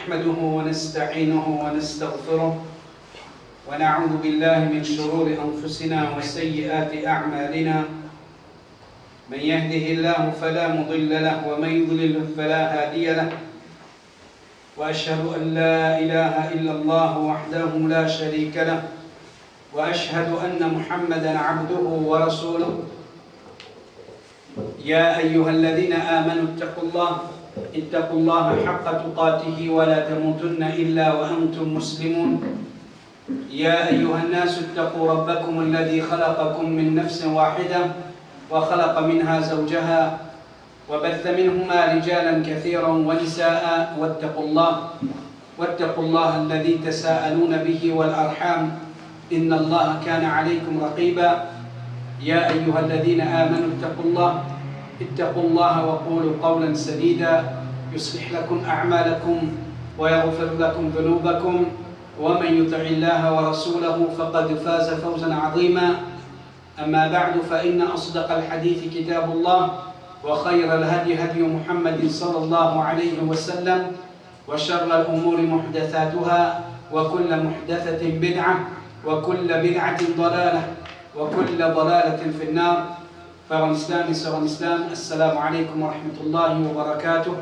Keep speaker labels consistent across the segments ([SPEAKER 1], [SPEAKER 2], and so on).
[SPEAKER 1] نحمده ونستعينه ونستغفره ونعوذ بالله من شرور أنفسنا وسيئات أعمالنا من يهده الله فلا مضل له ومن يضلل فلا هادي له وأشهد أن لا إله إلا الله وحده لا شريك له وأشهد أن محمدا عبده ورسوله يا أيها الذين آمنوا اتقوا الله حق تقاته ولا تموتن إلا وأنتم مسلمون يا أيها الناس اتقوا ربكم الذي خلقكم من نفس واحدة وخلق منها زوجها وبث منهما رجالا كثيرا ونساء واتقوا الله الذي تساءلون به والأرحام إن الله كان عليكم رقيبا يا أيها الذين آمنوا اتقوا الله وقولوا قولا سديدا يصلح لكم أعمالكم ويغفر لكم ذنوبكم ومن يطع الله ورسوله فقد فاز فوزا عظيما أما بعد فإن أصدق الحديث كتاب الله وخير الهدي هدي محمد صلى الله عليه وسلم وشر الأمور محدثاتها وكل محدثة بدعة وكل بدعة ضلالة وكل ضلالة في النار. Frères en islam et sœurs en islam, assalamu alaikum wa rahmatullahi wa barakatuh.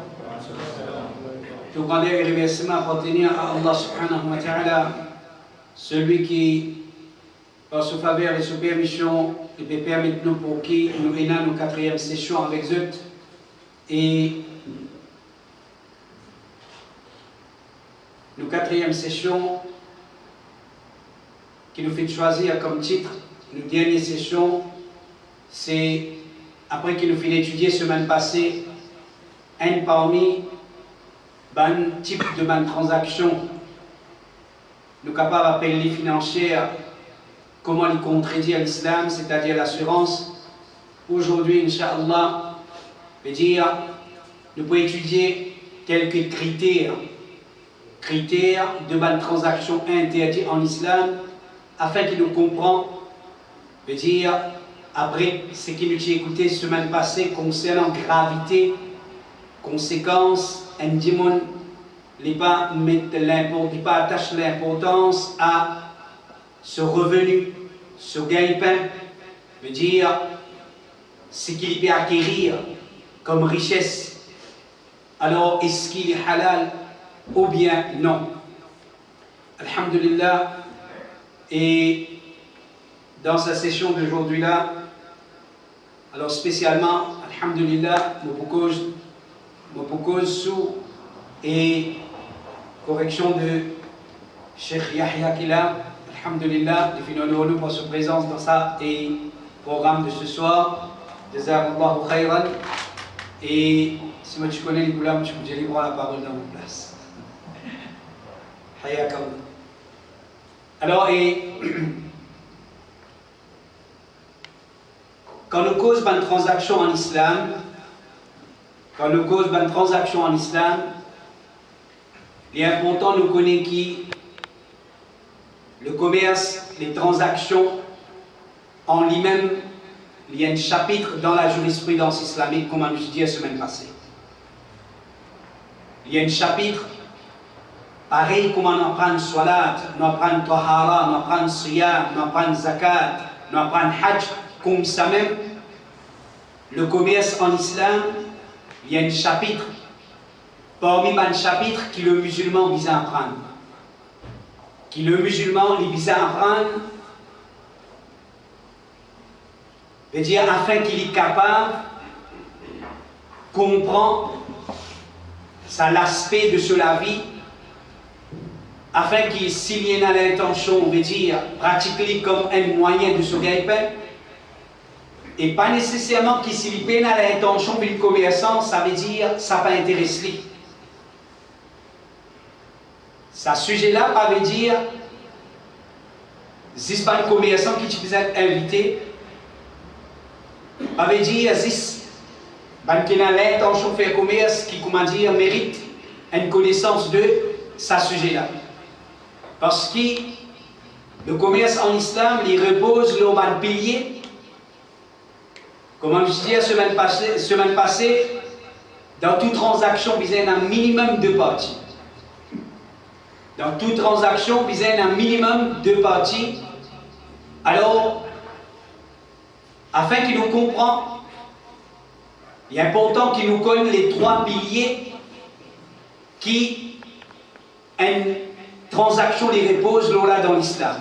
[SPEAKER 1] Tout grandeur et remerciement appartenir à Allah subhanahu wa ta'ala, celui qui, par sa faveur et sa permission, peut permettre nous pour qui nous menons nos quatrième session avec eux. Et nos quatrième session qui nous fait choisir comme titre, nos dernières sessions, c'est après qu'il nous fait étudier semaine passée un parmi les types de transactions nous capables d'appeler financières, comment les contredire l'islam, c'est-à-dire l'assurance. Aujourd'hui, Inch'Allah, veut dire nous pouvons étudier quelques critères de transactions interdites en islam afin qu'il nous comprenne, veut dire après ce qui nous a écouté semaine passée concernant gravité, conséquences, indimon, les pas attache l'importance à ce revenu, ce gagne-pain, veut dire ce qu'il peut acquérir comme richesse. Alors, est-ce qu'il est halal ou bien non? Alhamdulillah. Et dans sa session d'aujourd'hui là, alors spécialement, alhamdulillah, me propose sous et correction de Cheikh Yahya Kila, alhamdulillah, de finir pour sa présence dans ça et programme de ce soir. Jazakallahu khayran. Et si moi tu connais les goulam, tu peux libre la parole dans mon place. Hayakallah. Alors, et quand nous cause une transaction en islam, il est important de nous connaître le commerce, les transactions en lui-même, il y a un chapitre dans la jurisprudence islamique, comme on nous dit la semaine passée. Il y a un chapitre, pareil comme on apprend salat, on apprend tahara, on apprend siyam, on apprend zakat, on apprend hajj. Comme ça même, le commerce en islam, il y a un chapitre, parmi les chapitres que le musulman vise à apprendre. Veut dire afin qu'il est capable de comprendre l'aspect de cela vie, afin qu'il s'il y a l'intention, veut dire pratiquer comme un moyen de se gagner. Et pas nécessairement qu'il s'il peine à l'intention du commerçant, ça veut dire ça va intéresser. Ce sujet-là, ça veut dire si ce n'est pas un commerçant qui tu peux être invité, ça veut dire si qui a l'intention de faire commerce, qui comment dire mérite une connaissance de ce sujet-là. Parce que le commerce en islam, il repose sur un pilier. Comme je disais la semaine passée, dans toute transaction, il y a un minimum de parties. Dans toute transaction, il y a un minimum de parties. Alors, afin qu'il nous comprenne, il est important qu'il nous connaisse les 3 piliers qui une transaction les repose là dans l'islam.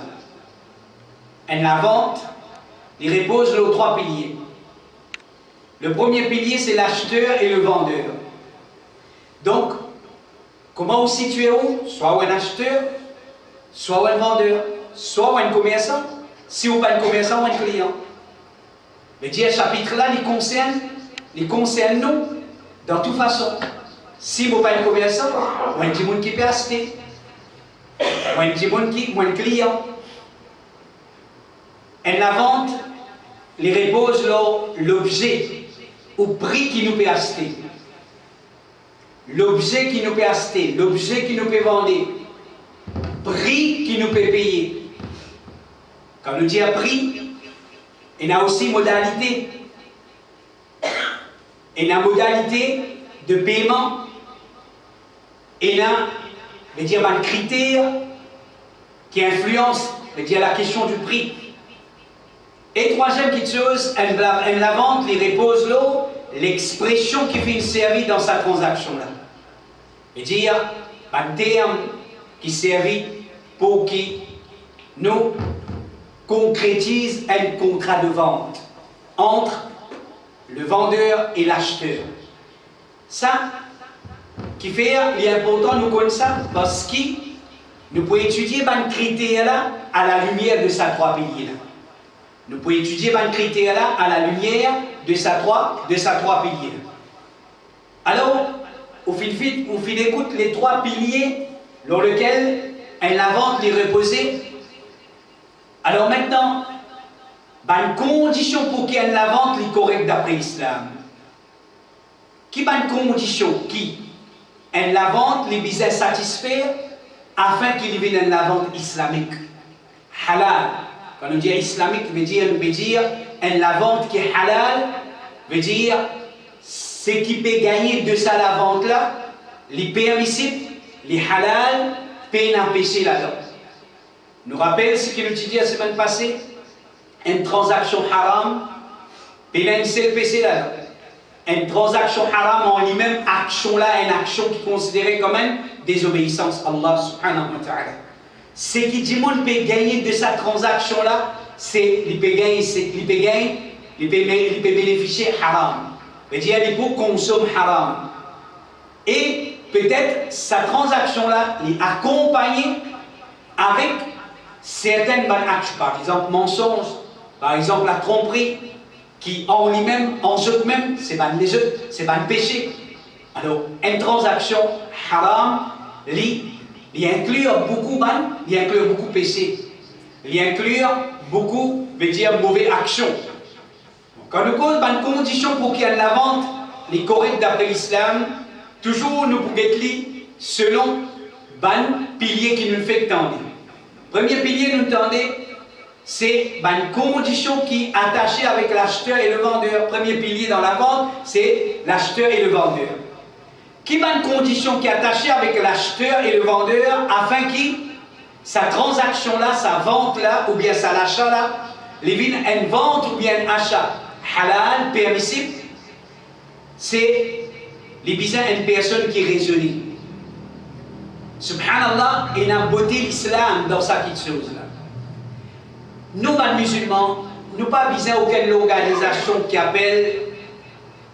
[SPEAKER 1] La vente les repose les 3 piliers. Le premier pilier, c'est l'acheteur et le vendeur. Donc, comment vous situez où? Soit un acheteur, soit un vendeur, soit un commerçant, si vous pas un commerçant ou un client. Mais dire chapitre-là, il concerne nous, dans toute façon. Si vous pas un commerçant, ou un monde qui peut acheter, ou un client. Et la vente, les repose l'objet, au prix qui nous peut acheter. L'objet qui nous peut acheter, l'objet qui nous peut vendre, prix qui nous peut payer. Quand on dit à prix, il y a aussi modalité. Il y a modalité de paiement. Il y a un critère qui influence la question du prix. Et troisième chose, la vente les repose l'expression qui fait servir dans sa transaction là. C'est-à-dire un terme qui servit pour qui nous concrétise un contrat de vente entre le vendeur et l'acheteur. Ça qui fait, il est important de nous connaître ça parce que nous pouvons étudier un critère là à la lumière de ces 3 piliers là. Nous pouvons étudier un critère là à la lumière de ces 3 piliers. Alors, au fil d'écoute les 3 piliers dans lesquels la vente les reposée. Alors maintenant, une condition pour qu'il y ait la vente est correcte d'après l'islam. Qui a une condition qui la vente les besoins satisfaire afin qu'il y ait la vente islamique. Halal. Quand on dit islamique, on peut dire la vente qui est halal, veut dire ce qui peut gagner de ça la vente là, les permissibles, les halal, peut empêcher là-dedans. Nous rappelle ce qu'il nous dit la semaine passée, une transaction haram, peut une seule PC là-dedans. Une transaction haram en lui-même, action là, une action qui est considérée comme une désobéissance à Allah subhanahu wa ta'ala. Ce qui dit monde peut gagner de sa transaction là, c'est il peut bénéficier haram. C'est-à-dire il peut consommer haram. Et peut-être sa transaction là est accompagnée avec certaines actions, par exemple mensonge, par exemple la tromperie, qui en lui-même, en eux-mêmes, c'est pas un péché. Alors une transaction haram, il inclut beaucoup de péchés. Il inclut beaucoup, veut dire, mauvaises actions. Quand nous cause une condition pour qu'il y ait la vente, les corrects d'après l'islam, toujours nous pouvons être selon un pilier qui nous fait tendre. Premier pilier nous tendait, c'est une condition qui est attachée avec l'acheteur et le vendeur. Premier pilier dans la vente, c'est l'acheteur et le vendeur. Qui a une condition qui est attachée avec l'acheteur et le vendeur afin que sa transaction là, sa vente là, ou bien sa l'achat là, les une vente ou bien un achat halal, permissible, c'est les besoins d'une personne qui est raisonnée. Subhanallah, il a beauté l'islam dans sa petite chose là. Nous, les musulmans, nous pas besoin aucune organisation qui appelle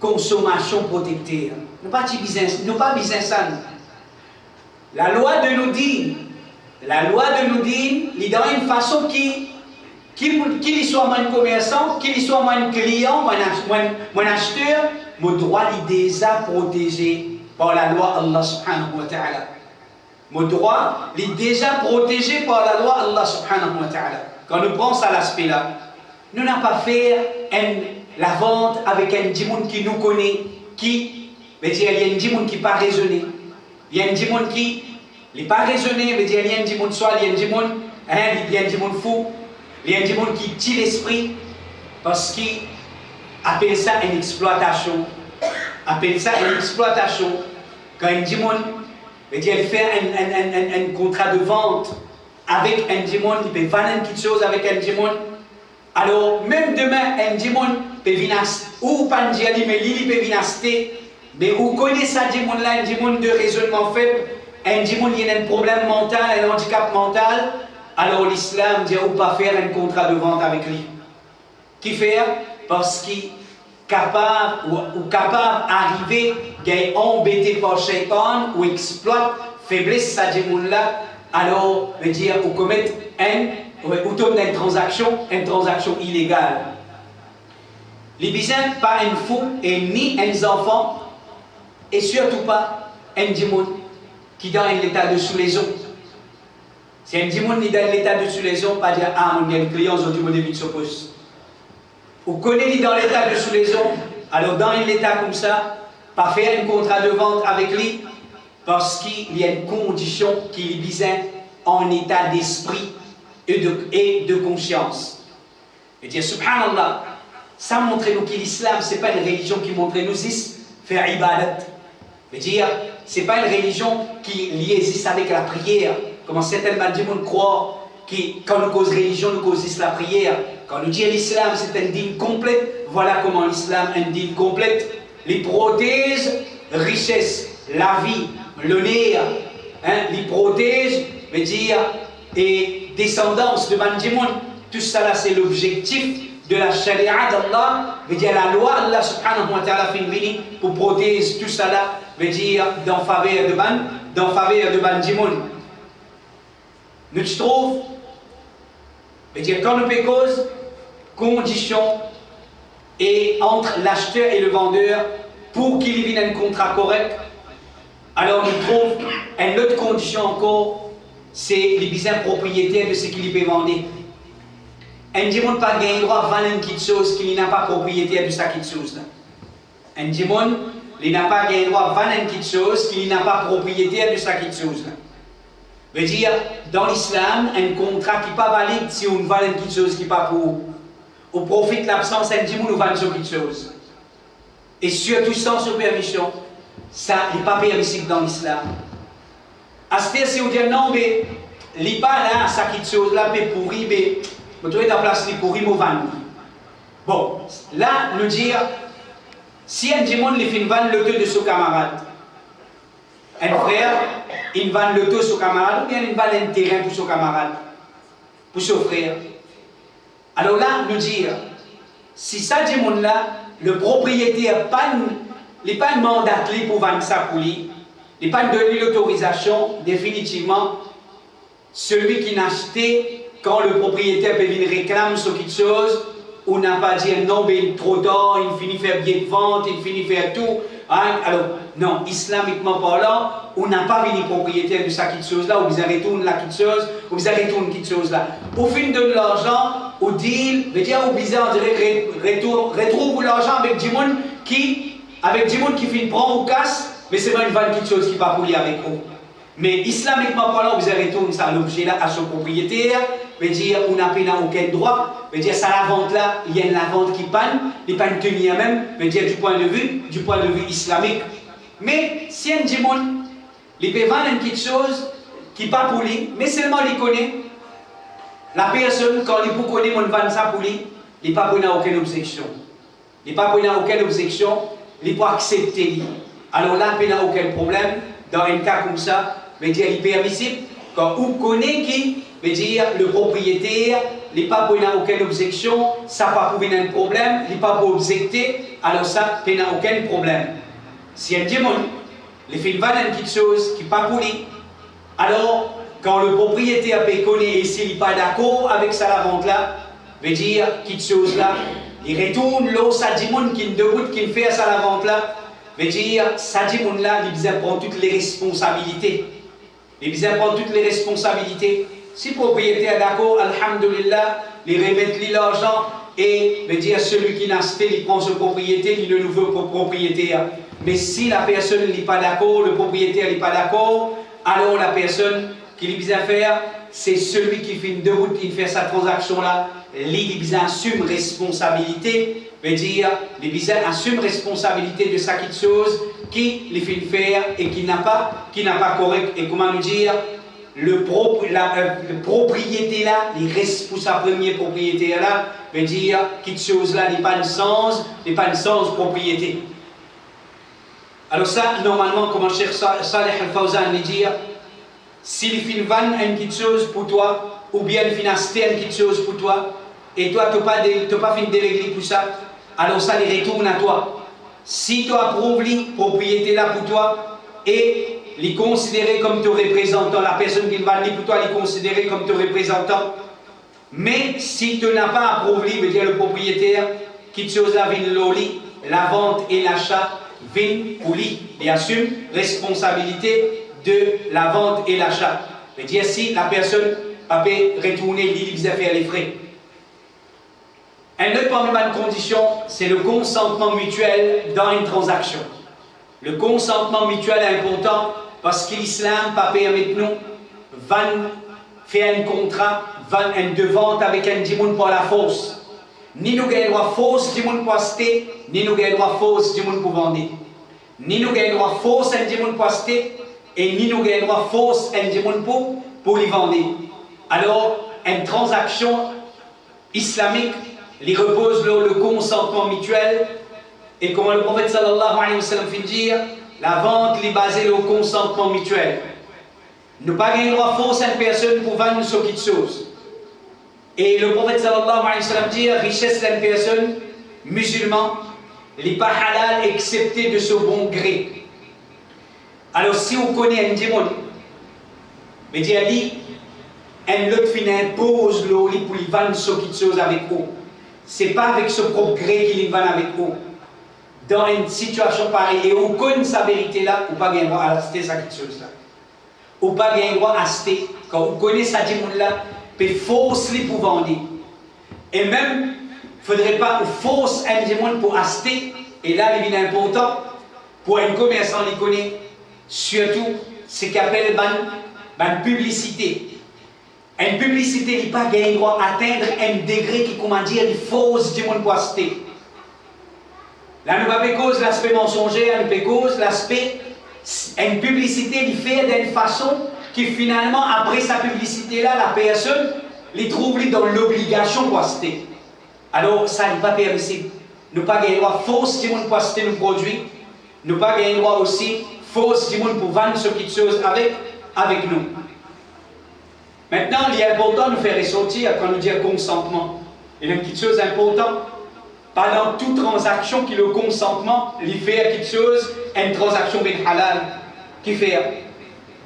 [SPEAKER 1] consommation protecteur. Nous pas besoin ça. La loi de nous dit, il donne une façon qu'il soit un commerçant, qu'il soit un client, un acheteur, mon droit est déjà protégé par la loi Allah subhanahu wa ta'ala. Mon droit est déjà protégé par la loi Allah subhanahu wa ta'ala. Quand nous prenons ça l'aspect là, nous n'avons pas fait la vente avec un djimoun qui nous connaît, qui veut dire il y a un djimoun qui n'est pas raisonné. Il y a un djimoun qui n'est pas raisonné, veut dire il y a un djimoun soit, il y a un djimoun fou, il y a un djimoun qui tue l'esprit, parce qu'il appelle ça une exploitation. Appelle ça une exploitation. Quand un djimoun veut dire il fait un contrat de vente avec un démon, il peut vendre quelque chose avec un démon. Alors, même demain, un démon peut venir, ou pas dire, mais il peut venir acheter, mais vous connaissez ce démon-là, un démon de raisonnement faible, un démon qui a un problème mental, un handicap mental, alors l'islam dit, ou pas faire un contrat de vente avec lui. Qui faire? Parce qu'il capable ou capable d'arriver à embêter par Shaitan ou exploite faiblesse sa démon là, alors veut dire ou commettre ou tombe dans une transaction illégale. Les bisins pas un fou et ni un enfant et surtout pas un démon qui dans l'état de sous-lésion. Si un démon qui dans l'état de sous-lésion, pas dire ah mon client aujourd'hui mon début de s'oppose. Ou connaît dans l'état de sous-lésion, alors dans un état comme ça, pas faire un contrat de vente avec lui, parce qu'il y a une condition qui est bizarre en état d'esprit et de conscience. Et dire, subhanallah, ça montre nous que l'islam, ce n'est pas une religion qui montre nous faire ibadat. Et dire, ce n'est pas une religion qui existe avec la prière, comme certains gens croient. Quand nous causons religion, nous causons la prière. Quand nous disons l'islam, c'est un dîme complète. Voilà comment l'islam est un dîme complète. Les protège, richesse, la vie, l'honneur, les protège, veut dire, et descendance de Banjimoun. Tout ça là, c'est l'objectif de la charia d'Allah. Veut dire, la loi d'Allah subhanahu wa ta'ala fait venir pour protéger tout ça là. Veut dire, dans faveur de Banjimoun. Nous te trouvons. Veut dire, quand nous cause condition et entre l'acheteur et le vendeur pour qu'il y ait un contrat correct, alors nous trouvons une autre condition encore, c'est les biens propriétaires de ce qu'il peut vendre. Un démon pas gagné droit à vendre quelque chose qu'il n'a pas propriétaire de ça quelque chose là. Un démon, il n'a pas gagné droit à vendre quelque chose qu'il n'a pas propriétaire de ça quelque chose là. Veut dire, dans l'islam, un contrat qui n'est pas valide si on vend quelque chose qui n'est pas pour. On profite de l'absence d'un démon ou vend quelque chose. Et surtout sans permission, ça n'est pas permissible dans l'islam. À ce moment si on dit non, mais il n'est pas là, ça quelque chose là, mais pourri, mais vous trouvez ta place, il pourri, mais vendre. Bon, là, nous dire, si un démon lui fait vendre le deux de son camarade, un frère, il vend le dos sur camarade ou bien il vend un terrain pour son camarade, pour son frère. Alors là, nous dire, si ça démon là, le propriétaire n'est pas mandaté pour vendre ça pour lui, il n'est pas donné l'autorisation, définitivement, celui qui n'a acheté, quand le propriétaire peut venir réclamer sur quelque chose, on n'a pas dit non, mais il est trop tard, il finit faire bien de vente, il finit faire tout. Hein? Alors, non, islamiquement parlant, on n'a pas venu propriétaire de ça quelque chose là, ou vous retourne là quelque chose, ou vous retourne quelque chose là. Au fin de l'argent, au deal, veut dire au bizarre, on dirait retrouve l'argent avec du monde qui finit prendre ou casse, mais c'est pas une vente quelque chose qui pas pour avec vous. Mais islamiquement parlant, vous retourne ça l'objet là à son propriétaire, veut dire on n'a aucun droit, veut dire ça la vente là, il y a la vente qui panne, les pannes tenues même, veut dire du point de vue islamique. Mais si un démon, il peut vendre quelque chose qui n'est pas pour lui, mais seulement il connaît, la personne, quand il peut connaître mon vendre ça pour lui, il n'est pas pour aucune objection. Il n'est pas pour aucune objection, il peut accepter. Alors là, il n'y a aucun problème. Dans un cas comme ça, veut dire il est permissible. Quand on connaît qui, veut dire le propriétaire, il n'est pas pour aucune objection, ça n'a pas pour un problème, il n'est pas pour objecter, alors ça, il n'y a aucun problème. Si un démon, il fait vendre quelque chose qui n'est pas pour lui, alors quand le propriétaire peut connaître et s'il n'est pas d'accord avec ça la vente là, veut dire quelque chose là, il retourne là, ça démon qui est debout, qui fait ça la vente là, veut dire ça démon là, il prend toutes les responsabilités. Il prend toutes les responsabilités. Si le propriétaire est d'accord, alhamdulillah, il remet l'argent et veut dire celui qui n'a acheté, il prend sa propriété, il est le nouveau propriétaire. Mais si la personne n'est pas d'accord, le propriétaire n'est pas d'accord, alors la personne qui lui besoin faire, c'est celui qui fait une route, qui fait sa transaction là, il assume responsabilité, veut dire, il assume responsabilité de ça quelque chose qui lui fait faire et qui n'a pas correct. Et comment nous dire, le propriété là, les restes pour sa première propriété là, veut dire quelque chose là n'est pas de sens propriété. Alors ça, normalement, comme Cheikh Saleh Al-Fawzan veut dire, si le fin van a quelque chose pour toi, ou bien le fin acheter quelque chose pour toi, et toi tu n'as pas fini de déléguer pour ça, alors ça les retourne à toi. Si tu approuves la propriété là pour toi, et les considérer comme ton représentant, la personne qui va pour toi, les considérer comme ton représentant, mais si tu n'as pas approuvé, veut dire le propriétaire, quelque chose là vient l'oli, la vente et l'achat viennent pour lui, il assume responsabilité de la vente et l'achat. Veut dire si la personne peut retourner les affaires, les frais. Un autre parmi les conditions, c'est le consentement mutuel dans une transaction. Le consentement mutuel est important parce que l'islam peut permettre nous de faire un contrat, de vente avec un dimoun pour la force. Ni nous gagnons droit force dimoun pour acheter, ni nous gagnons droit force dimoun pour vendre. Ni nous gagnons droit force un dimoun pour acheter, et ni nous gagnons droit force un dimoun pour les vendre. Alors, une transaction islamique, il repose sur le consentement mutuel, et comme le prophète sallallahu alayhi wa sallam fait dire, la vente est basée sur le consentement mutuel. Ne pas gagner droit force à une personne pour vendre sur quelque chose. Et le prophète sallallahu alayhi wa sallam dit, richesse d'une personne musulmane, il n'est pas halal excepté de son bon gré. Alors si vous connaissez un démon, mais il dit, un autre fin impose l'oli pour lui vendre sur quelque chose avec vous. Ce n'est pas avec ce propre gré qu'il vend avec vous. Dans une situation pareille, et on connaît sa vérité là, ou pas gagner droit à acheter ça quelque chose là. Ou pas gagner droit à acheter, quand on connaît sa démon là, peut forcer pour vendre. Et même, il ne faudrait pas forcer un démon pour acheter, et là, il est important, pour un commerçant, il connaît, surtout, ce qu'on appelle une publicité. Une publicité n'est pas gagné droit à atteindre un degré qui, comment dire, il force démon pour acheter. Là, nous avons cause l'aspect mensonger, nous avons cause l'aspect, une publicité, il fait d'une façon qui finalement, après sa publicité-là, la personne les trouve dans l'obligation pour acheter. Alors, ça n'est pas permissible. Nous pas gagner droit force du monde pour acheter nos produits. Nous pas gagner droit aussi force du monde pour vendre ce quelque chose avec nous. Maintenant, il est important de faire ressortir quand nous disons consentement. Il y a une petite chose importante. Pas dans toute transaction qui le consentement, il fait quelque chose, une transaction bien halal, qui fait.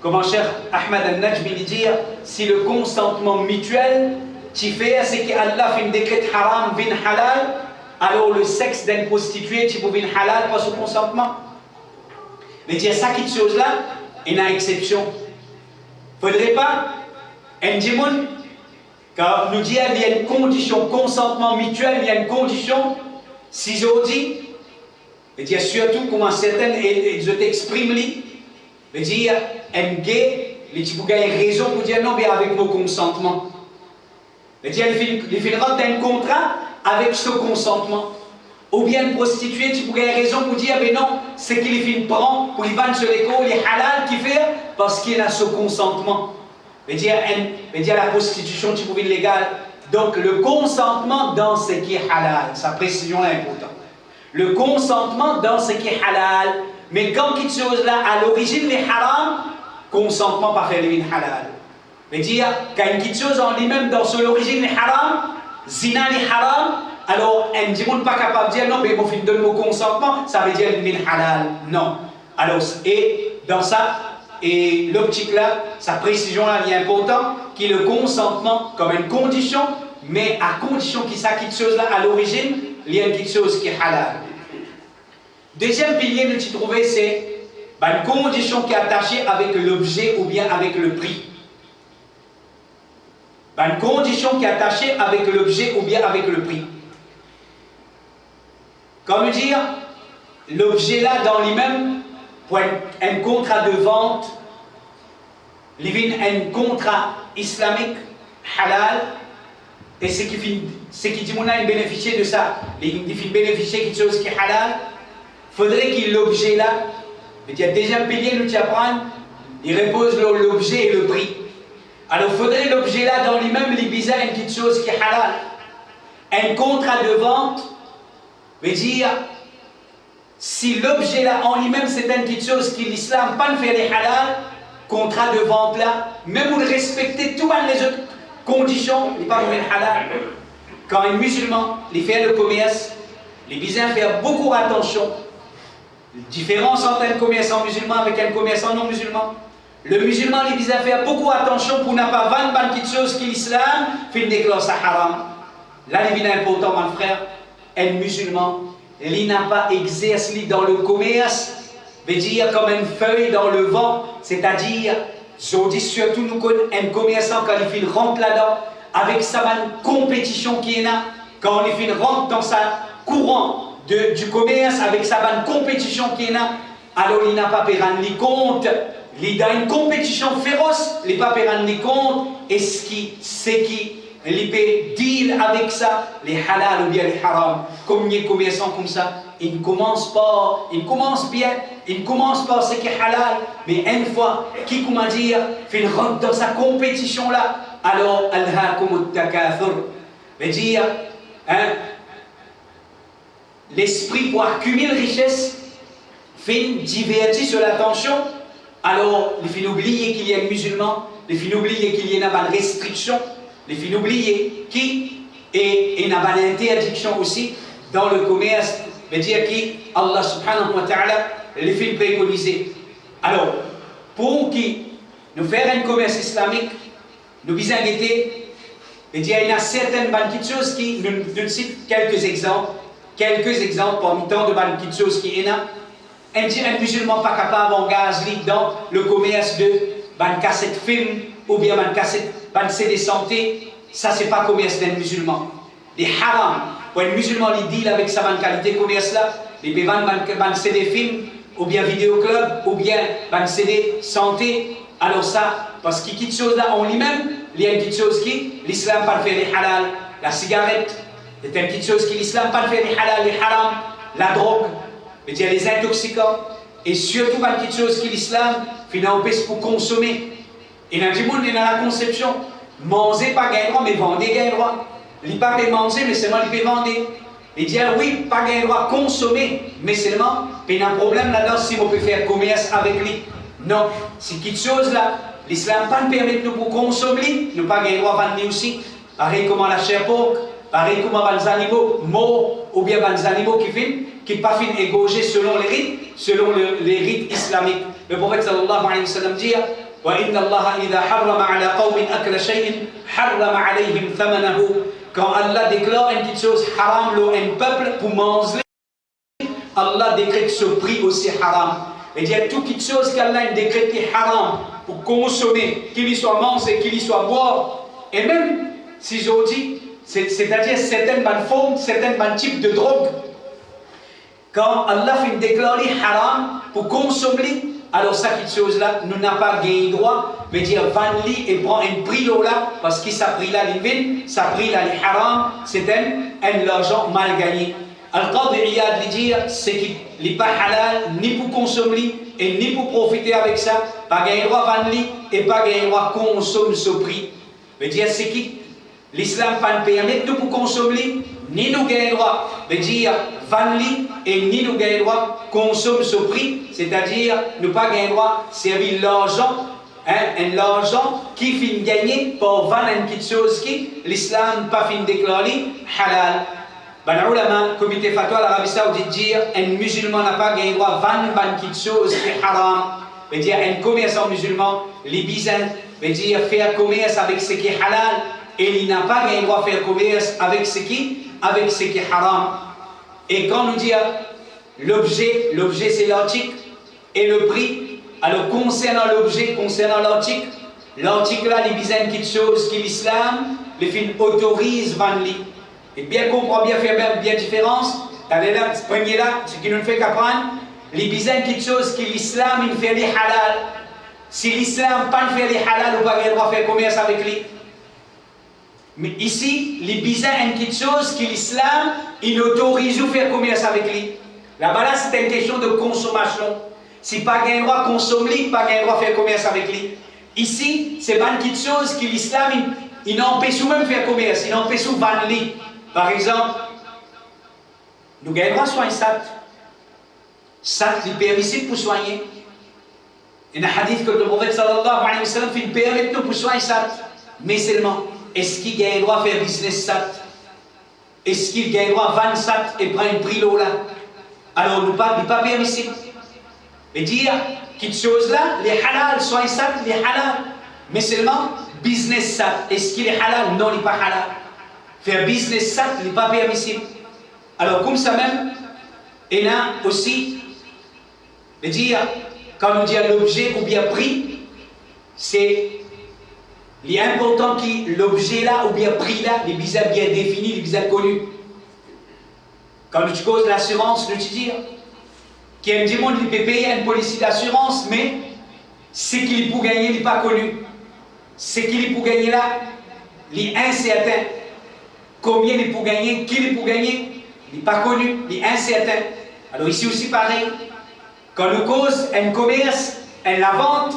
[SPEAKER 1] Comme cher Ahmed al-Najmi dit, si le consentement mutuel, qui fait, c'est qu'Allah fait un décret haram, bin halal, alors le sexe d'une prostituée, tu peux bin halal, pas sous consentement. Mais dire ça, quelque chose là, il y a une exception. Il ne faudrait pas, un démon, car nous disons qu'il y a une condition, consentement mutuel, il y a une condition, si je dis, et dire surtout comment certaines, ils expriment, mais dire, un gay, il faut gagner raison pour dire non, mais avec mon consentement. Mais dire, il finira d'un contrat avec ce consentement. Ou bien une prostituée, tu peux gagner raison pour dire, mais non, c'est qu'il finit prend pour lui vendre sur l'école, il est halal qui fait, parce qu'il a ce consentement. Mais dire la prostitution, tu peux être légal. Donc le consentement dans ce qui est halal, sa précision est importante. Le consentement dans ce qui est halal, mais quand quelque chose là, à l'origine est haram, consentement par faire le halal. Mais dire quand quelque chose en lui-même dans son origine est haram, zina est haram, alors un démon pas capable de dire non, mais mon fils donne mon consentement, ça veut dire le halal. Non. Alors, et dans ça, et l'optique là, sa précision là, il est important, qui est le consentement comme une condition, mais à condition qu'il ça quelque chose là, à l'origine, il y a quelque chose qui est halal. Deuxième pilier que tu trouvais, c'est une condition qui est attachée avec l'objet ou bien avec le prix. Une condition qui est attachée avec l'objet ou bien avec le prix. Comme dire, l'objet là dans lui-même, pour un contrat de vente, il y a un contrat islamique halal, et ce qui dit qu'on a bénéficié de ça, il bénéficier de quelque chose qui est halal, il faudrait qu'il l'objet là, il y a déjà un pilier nous apprendre, il repose l'objet et le prix. Alors, faudrait l'objet là dans lui-même, les bizarres, une petite chose qui est halal. Un contrat de vente veut dire, si l'objet là en lui-même c'est une petite chose qui l'islam pas fait les halal, contrat de vente là, même vous respectez toutes les autres conditions, il n'est pas fait halal. Quand un musulman, il fait le commerce, les bizarres font beaucoup attention. La différence entre un commerçant musulman avec un commerçant non musulman. Le musulman, les bizarres fait beaucoup attention pour ne pas vendre une petite chose qui l'islam fait déclarer ça haram. Là, il est important, mon frère, un musulman, il n'a pas exercé dans le commerce, veut dire comme une feuille dans le vent, c'est-à-dire, je dis surtout nous un commerçant quand il rentre là-dedans, avec sa compétition qui est là, quand il rentre dans sa courant du commerce, avec sa compétition qui est là, alors il n'a pas pu rendre compte. Il a une compétition féroce, il n'a pas pu rendre compte, et c'est qui il peut deal avec ça, les halal ou bien les haram. Comme les commerçants comme ça, ils ne commencent pas, ils commencent bien, ils ne commencent pas ce qui est halal, mais une fois, qui, comment dire, fait rentre dans sa compétition là, alors, alhaakum takathur, veut dire, hein, l'esprit pour accumuler richesse, fait divertir sur l'attention. Alors, il faut oublier qu'il y a un musulman, il faut oublier qu'il y a une restriction, il faut oublier qu'il y a une interdiction aussi dans le commerce, veut dire qu'Allah subhanahu wa ta'ala les fait préconiser. Alors, pour qui nous faire un commerce islamique, nous visons à guetter, il y a certaines petites choses qui, nous citons quelques exemples parmi tant de petites choses qui sont là. Un musulman pas capable d'engager dans le commerce de cassette film ou bien cassette CD santé, ça c'est pas commerce d'un musulman. Les haram, pour un musulman il deal avec sa qualité commerce là, il peut vendre CD film ou bien vidéo club ou bien CD santé, alors ça, parce qu'il y a quelque chose là en lui-même, il y a une petite chose qui l'islam pas fait les halal, la cigarette, c'est une petite chose qui l'islam pas fait les halal, les haram, la drogue. Il y a les intoxicants, et surtout une petite chose qui l'islam empêche pour consommer. Et dans le monde, il y a la conception, manger pas gain droit, mais vendre gain droit. Il ne peut pas manger, mais seulement il peut vendre. Il dit oui, pas gain droit, consommer, mais seulement, il y a un problème là-dedans si on peut faire commerce avec lui. Non, c'est quelque chose là, l'islam ne permet pas de nous consommer, nous pas gain droit vendre aussi. Pareil comme la chair porc, pareil comme les animaux morts, ou bien les animaux qui ne pas fin égorgés selon les rites islamiques. Le prophète sallallahu alayhi wa sallam dit وَإِنَّ اللَّهَ إِذَا حَرَّمَ عَلَى قَوْمٍ أَكْلَ شَيْءٍ حَرَّمَ عَلَيْهِمْ ثَمَنَهُ. Quand Allah déclare une petite chose haram, un peuple pour manger, Allah décrète ce prix aussi haram. Et il y a toute petite chose qu'Allah décrète haram pour consommer, qu'il y soit mangé, qu'il y soit boire. Et même si je dis, c'est-à-dire certaines formes, certains types de drogue, quand Allah fait déclarer haram pour consommer, alors ça, quelque chose-là, nous n'a pas gagné droit, mais dire vanli et prend un prix là, parce que ça prix là, ça prix là, les haram, c'est un l'argent mal gagné. Al-Qadi Iyad lui dit, c'est qu'il n'est pas halal, ni pour consommer, et ni pour profiter avec ça, pas gagné droit vanli, et pas gagné droit consommer ce prix. Mais dire, c'est qui l'islam ne permet nous pour consommer, ni nous gagner droit, veut dire vanli et ni nous gagner droit consommer ce prix, c'est-à-dire ne pas gagner droit servir l'argent, l'argent qui finit gagner pour vendre une petite chose qui l'islam pas fin déclaré halal. Ben ulama, comité fatwa l'Arabie Saoudite dit un musulman n'a pas gagné droit vendre une petite chose qui est haram, veut dire un commerçant musulman, les bisans, veut dire faire commerce avec ce qui est halal. Et il n'a pas gagné droit à faire commerce avec ce qui est haram. Et quand nous dit l'objet c'est l'article et le prix, alors concernant l'objet, concernant l'article là, il y a une petite chose que l'islam, les films autorise vendre. Et bien comprendre, bien faire bien différence, allez là, ce premier là, ce qui nous fait qu'apprendre, il y a une petite chose que l'islam, il fait les halal. Si l'islam pas fait les halal, ou pas gagné droit à faire commerce avec lui. Mais ici, les bizarres, une petite chose que l'islam, il autorise à faire commerce avec lui. Là-bas, là, c'est une question de consommation. Si pas gain droit consommer, pas gain droit faire commerce avec lui.
[SPEAKER 2] Ici, c'est pas une petite chose que l'islam, il n'empêche même de faire commerce, il n'empêche de vendre. Par exemple, nous avons le droit de soigner ça. Ça, c'est permissible pour soigner. Il y a un hadith que le prophète sallallahu alayhi wa sallam fait permettre nous pour soigner ça. Mais seulement, est-ce qu'il a le droit de faire business ça? Est-ce qu'il a le droit de vendre ça et prendre un prix là? Alors, nous pas, pas permissible. Et dire quelque chose là, les halal, soigner ça, les halal. Mais seulement, business ça, est-ce qu'il est halal? Non, il n'est pas halal. Faire business ça, il n'est pas permissible. Alors, comme ça même, il y a aussi, de dire, quand on dit l'objet ou bien prix, c'est l'important que l'objet là ou bien prix là, les bizarres bien définis, les bizarres connus. Quand tu causes l'assurance, tu dis qu'il y a des gens qui peuvent payer une police d'assurance, mais ce qu'il peut gagner n'est pas connu. Ce qu'il peut gagner là, il est incertain. Combien il peut gagner, qui il peut gagner, il n'est pas connu, il est incertain. Alors ici aussi pareil. Quand nous cause un commerce, la vente,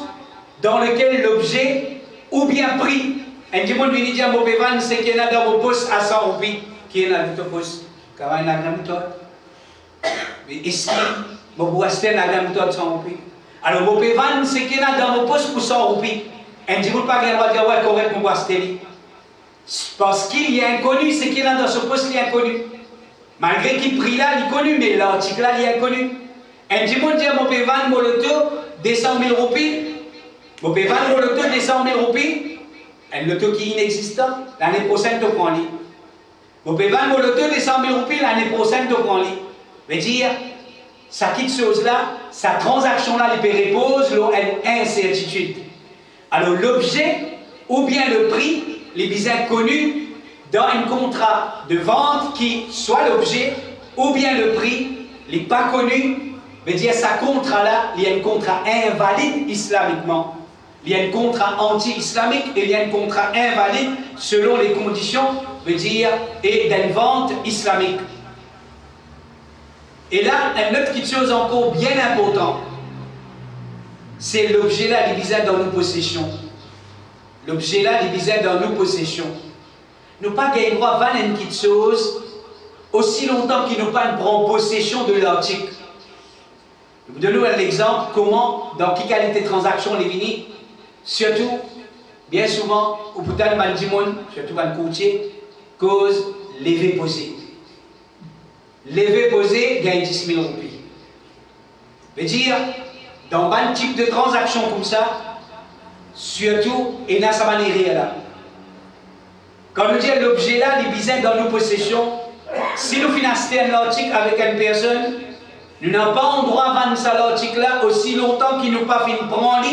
[SPEAKER 2] dans lequel l'objet ou bien prix, un gens vient dire mon pévan, c'est qu'il y en a dans mon poste à 100 roupies, qui est dans ton poste, car il y a un grand mais ici, mon boisson a un grand de 100 roupies. Alors mon pévan, c'est qu'il y en a dans mon poste pour 100 roupies. Un gens pas le droit de dire ouais, correct, mon boisson. Parce qu'il y a inconnu, c'est qu'il y en a dans ce poste, il y a inconnu. Malgré qu'il prix là, il est connu, mais l'article là, il est inconnu. Un petit monde dit mon peut vendre mon loto de 100 000 roupies. Mon peut vendre mon loto de 100 000 roupies. Un loto qui est inexistant, l'année prochaine, tu prends lui. Mon peut vendre mon loto de 100 000 roupies, l'année prochaine, tu prends lui. Veut dire, ça quitte chose là, sa transaction là, il peut repose une incertitude. Alors l'objet ou bien le prix, les bizarres connus dans un contrat de vente qui soit l'objet ou bien le prix, les pas connus. Veut dire, ça contrat-là, il y a un contrat invalide islamiquement. Il y a un contrat anti-islamique et il y a un contrat invalide selon les conditions, veut dire, et d'une vente islamique. Et là, une autre chose encore bien importante, c'est l'objet-là, les bizarres dans nos possessions. L'objet-là, les bizarres dans nos possessions. Nous pas gagner droit à vendre une petite chose aussi longtemps qu'ils n'ont pas prend possession de l'article. Je vous donne un exemple, comment, dans quelle qualité de transaction les vignes, surtout, bien souvent, au bout d'un mandimoun, surtout un courtier, cause levé posé. Levé posé gagne 10 000 roupies. Veut dire, dans un type de transaction comme ça, surtout, il y a sa manière là. Quand nous disons l'objet là, les bisains dans nos possessions, si nous finançons un article avec une personne, nous n'avons pas le droit de vendre cet article-là aussi longtemps qu'il n'a pas fait prendre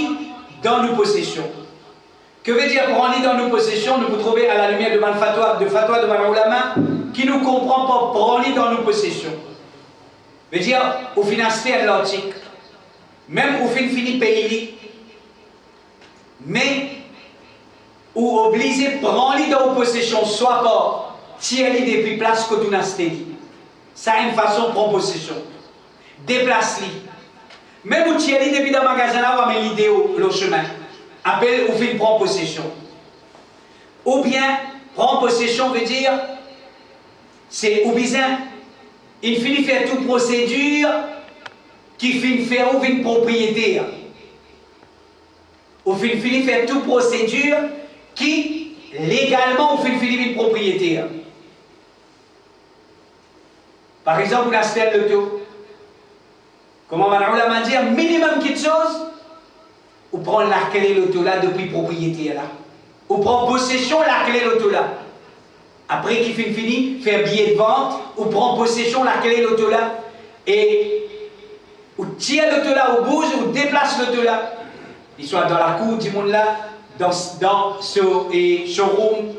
[SPEAKER 2] dans nos possessions. Que veut dire prendre dans nos possessions? Nous pouvons trouver à la lumière de fatwa de Manoulama qui ne comprend pas prendre dans nos possessions. Veut dire, au financer un article, même au fin fini payer, mais ou obligé de prendre dans nos possessions, soit pas tirer depuis place que tu n'as dit. Ça a une façon de prendre possession. Déplace-les. Même où tu es depuis dans le magasin, là, on met l'idée le chemin. Appelle ou fait prendre possession. Ou bien, prendre possession veut dire, c'est ou bien, il finit faire toute procédure qui finit faire ou une propriété. Ou finit faire toute procédure qui, légalement, ou finit une propriété. Par exemple, on a acheté le taux. Comment on va dire, minimum quelque chose, ou prendre la clé de l'auto là depuis propriété là. Ou prendre possession la clé de l'auto là. Après qu'il finit fini, faire billet de vente, ou prendre possession la clé de l'auto là. Et ou tire l'auto là au bouge, ou déplace l'auto là. Il soit dans la cour du monde là, dans ce showroom,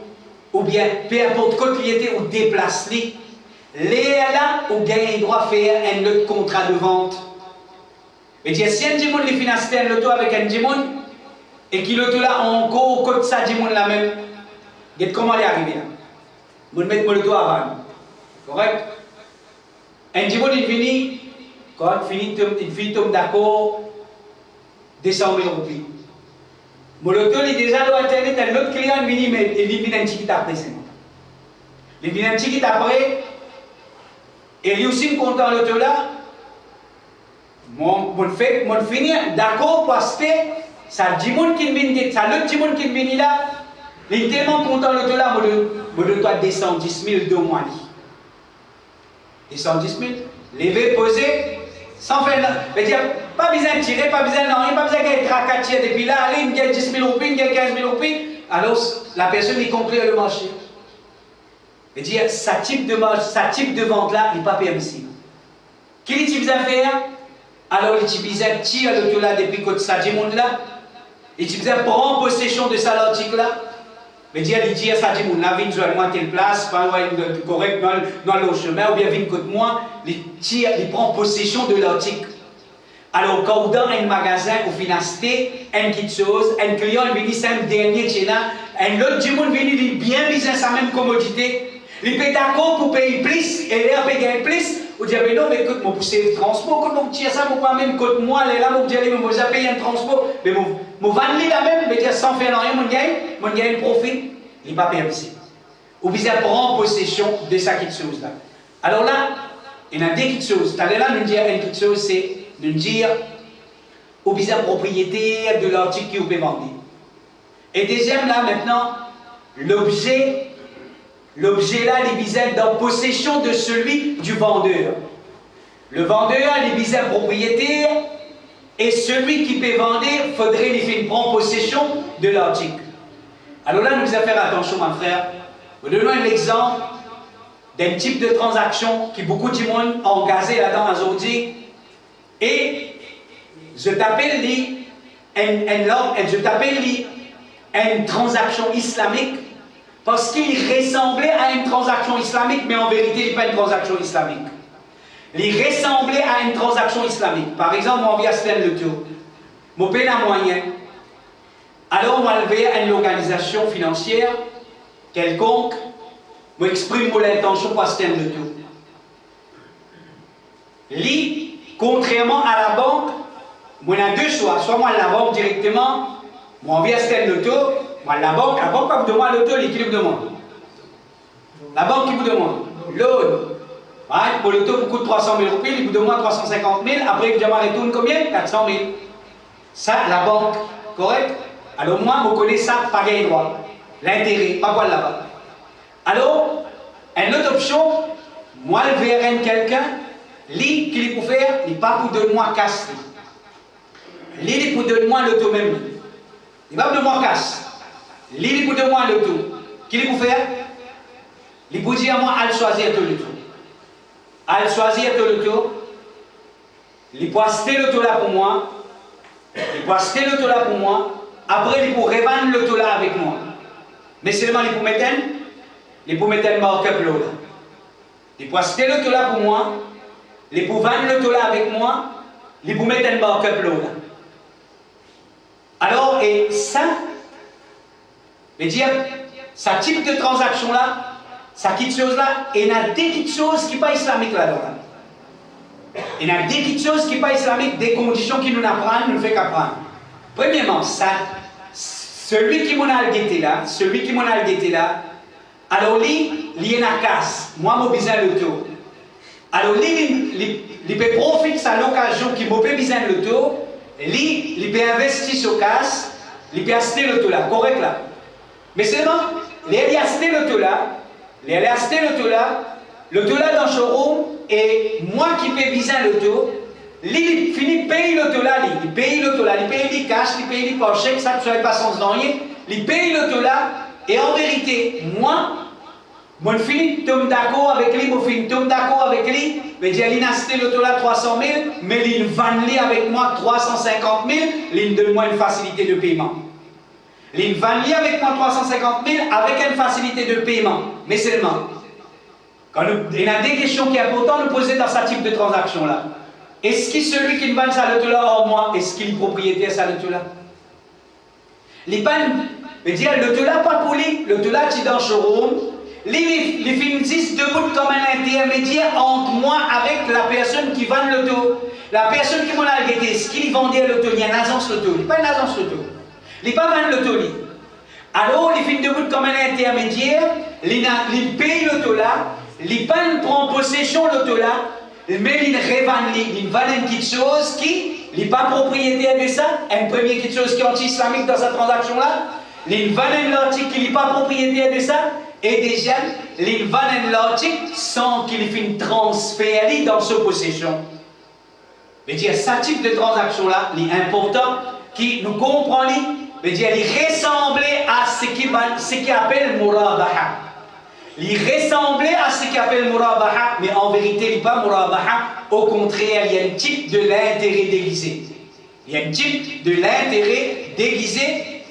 [SPEAKER 2] ou bien peu importe quoi qu'il était, ou déplace-les. Les là, ou gagne le droit de faire un autre contrat de vente. Et dire, si un djimoun les finance un loto avec un djimoun, et qu'il loto là encore côté ça djimoun là même, comment il est arrivé là? Vous mettez mon loto avant. Correct? Un djimoun il finit, quand il finit d'accord, 200 000 roupies. Mon l'auto, il est déjà sur Internet, un autre client, il vient un petit peu après, c'est bon. Il vient un petit peu après, et lui aussi, me content l'auto là. Mon finir d'accord parce que ça dit monde qui vient, ça l'autre monde qui vient là, il est tellement content l'auto là, moi je dois descendre 10 000 2 mois. Descendre 10 000, lever, poser, sans faire là. Je veux dire, pas besoin de tirer, pas besoin de rien, pas besoin de tracatier depuis là, allez, il y a 10 000 roupies, il y a 15 000 roupies, alors la personne est complète le marché. Je veux dire, ce type de vente là n'est pas permissible. Quel type d'affaires? Alors, il utilise tirer l'auto là depuis que ça dit monde là. Il utilise prendre possession de ça l'article là. Mais dire, il dit ça dit monde là, vient jouer moi telle place, pas correct dans le chemin, ou bien vient côté moi, il prend possession de l'article. Alors, quand dans un magasin, au final, une petite chose, un client vient c'est un dernier chez là, un autre du monde vient il bien besoin sa même commodité. Il paye d'accord pour payer plus, et là, payer plus. Vous dites, mais non, mais écoute, moi, pousser le transport, quand on tire ça, moi, même, côté moi, là, moi, vous dites, mais moi, j'ai payé un transport, mais moi, vendre la même, mais dire, sans faire rien, mon gagne un profit, il n'est pas permissible. Ou bien, prendre possession de ça petite chose là. Alors là, il y a deux petites choses. Tout à l'heure, nous dire une petite chose, c'est nous dire, ou bien, propriétaire de l'article qui vous peut vendre. Et deuxième, là, maintenant, l'objet là, il est visé dans possession de celui du vendeur. Le vendeur, il est visé propriétaire, et celui qui peut vendre, il faudrait lui faire prendre possession de l'article. Alors là, nous devons faire attention, mon frère. Vous donnons un exemple d'un type de transaction qui beaucoup de monde ont engagé là-dedans aujourd'hui. Et je t'appelle une transaction islamique. Parce qu'il ressemblait à une transaction islamique, mais en vérité, il n'est pas une transaction islamique. Il ressemblait à une transaction islamique. Par exemple, on vient à le tour. Mon paye un moyen. Alors, on va lever à une organisation financière quelconque. On exprime mon intention pour se le tour. Lui, contrairement à la banque, on a deux choix. Soit moi, la banque directement, moi, on vient à le tour. La banque pas vous demande l'auto, qui vous demande? La banque qui vous demande? L'autre. Ouais, pour l'auto, vous coûte 300 000 roupies, il vous demande 350 000, après, vous demandez retourne combien? 400 000. Ça, la banque, correct? Alors, moi, vous connaissez ça, pas gagner droit. L'intérêt, pas quoi là-bas. Alors, une autre option, moi, le VRN quelqu'un, lui, qui peut faire, il pas pour donner moi casse. Lui, il pour donner moi l'auto même. Il va de moi casse. Lui, il pour donner moi l'auto. Qui peut faire? Il peut dire à moi, à choisir tout l'auto. À choisir tout l'auto. Il peut acheter l'auto là pour moi. Il peut acheter l'auto là pour moi. Après, il peut revendre l'auto là avec moi. Mais seulement, il peut mettre un markup là. Il peut acheter l'auto là pour moi. Il peut vendre l'auto là avec moi. Il peut mettre un markup là. Alors, et ça, veut dire, ce type de transaction là, ça quitte chose là, et il y a des petites choses qui ne sont pas islamiques là-dedans. Il y a des petites choses qui ne sont pas islamiques, des conditions qui nous apprennent, nous fait qu'apprendre. Premièrement, ça, celui qui m'en a guetté là, alors lui, il y a une casse. Moi, je besoin de l'auto. Alors lui, il peut profiter de l'occasion qui m'a besoin de l'auto, lui, il peut investir sur casse, il peut acheter l'auto là, correct là. Mais seulement, il a acheté l'auto là, l'auto là dans le showroom, et moi qui paye bien l'auto, lui, il finit de payer l'auto là, il paye les cash, il paye les poches, ça ne serait pas sans rien, il paye l'auto là, et en vérité, moi, je finis de tomber d'accord avec lui, mais il a acheté l'auto là 300 000, mais il vend avec moi 350 000, il me donne moi une facilité de paiement. Il vend avec moi 350 000 avec une facilité de paiement, mais seulement. Il y a des questions qui sont importantes à nous poser dans ce type de transaction là. Est-ce que celui qui me vend sa l'auto là hors moi, est-ce qu'il est propriétaire de sa l'auto là? Les pannes, je veux dire, l'auto là pas pour lui, l'auto là tu es dans le showroom. Les films disent debout comme un intermédiaire entre moi avec la personne qui vend l'auto. La personne qui m'a guetté, ce qu'il vendait l'auto, il y a une agence l'auto. Il n'y a pas une agence l'auto. Il pas vendre l'auto. Alors, il finit debout comme un intermédiaire, il paye l'auto là, il prend possession de l'auto là, mais il revend, il vend une petite chose qui n'est pas propriétaire de ça, une première petite chose qui est anti-islamique dans cette transaction-là, il vend un article qui n'est pas propriétaire de ça, et déjà, il vend un article sans qu'il finisse transférer dans sa possession. Mais dire, ce type de transaction-là, il est important, qui nous comprend, mais dire, il ressemblait à ce qui appelle murabaha. Il ressemblait à ce qu'il appelle murabaha, mais en vérité, il n'est pas murabaha. Au contraire, il y a un type de l'intérêt déguisé. Il y a un type de l'intérêt déguisé.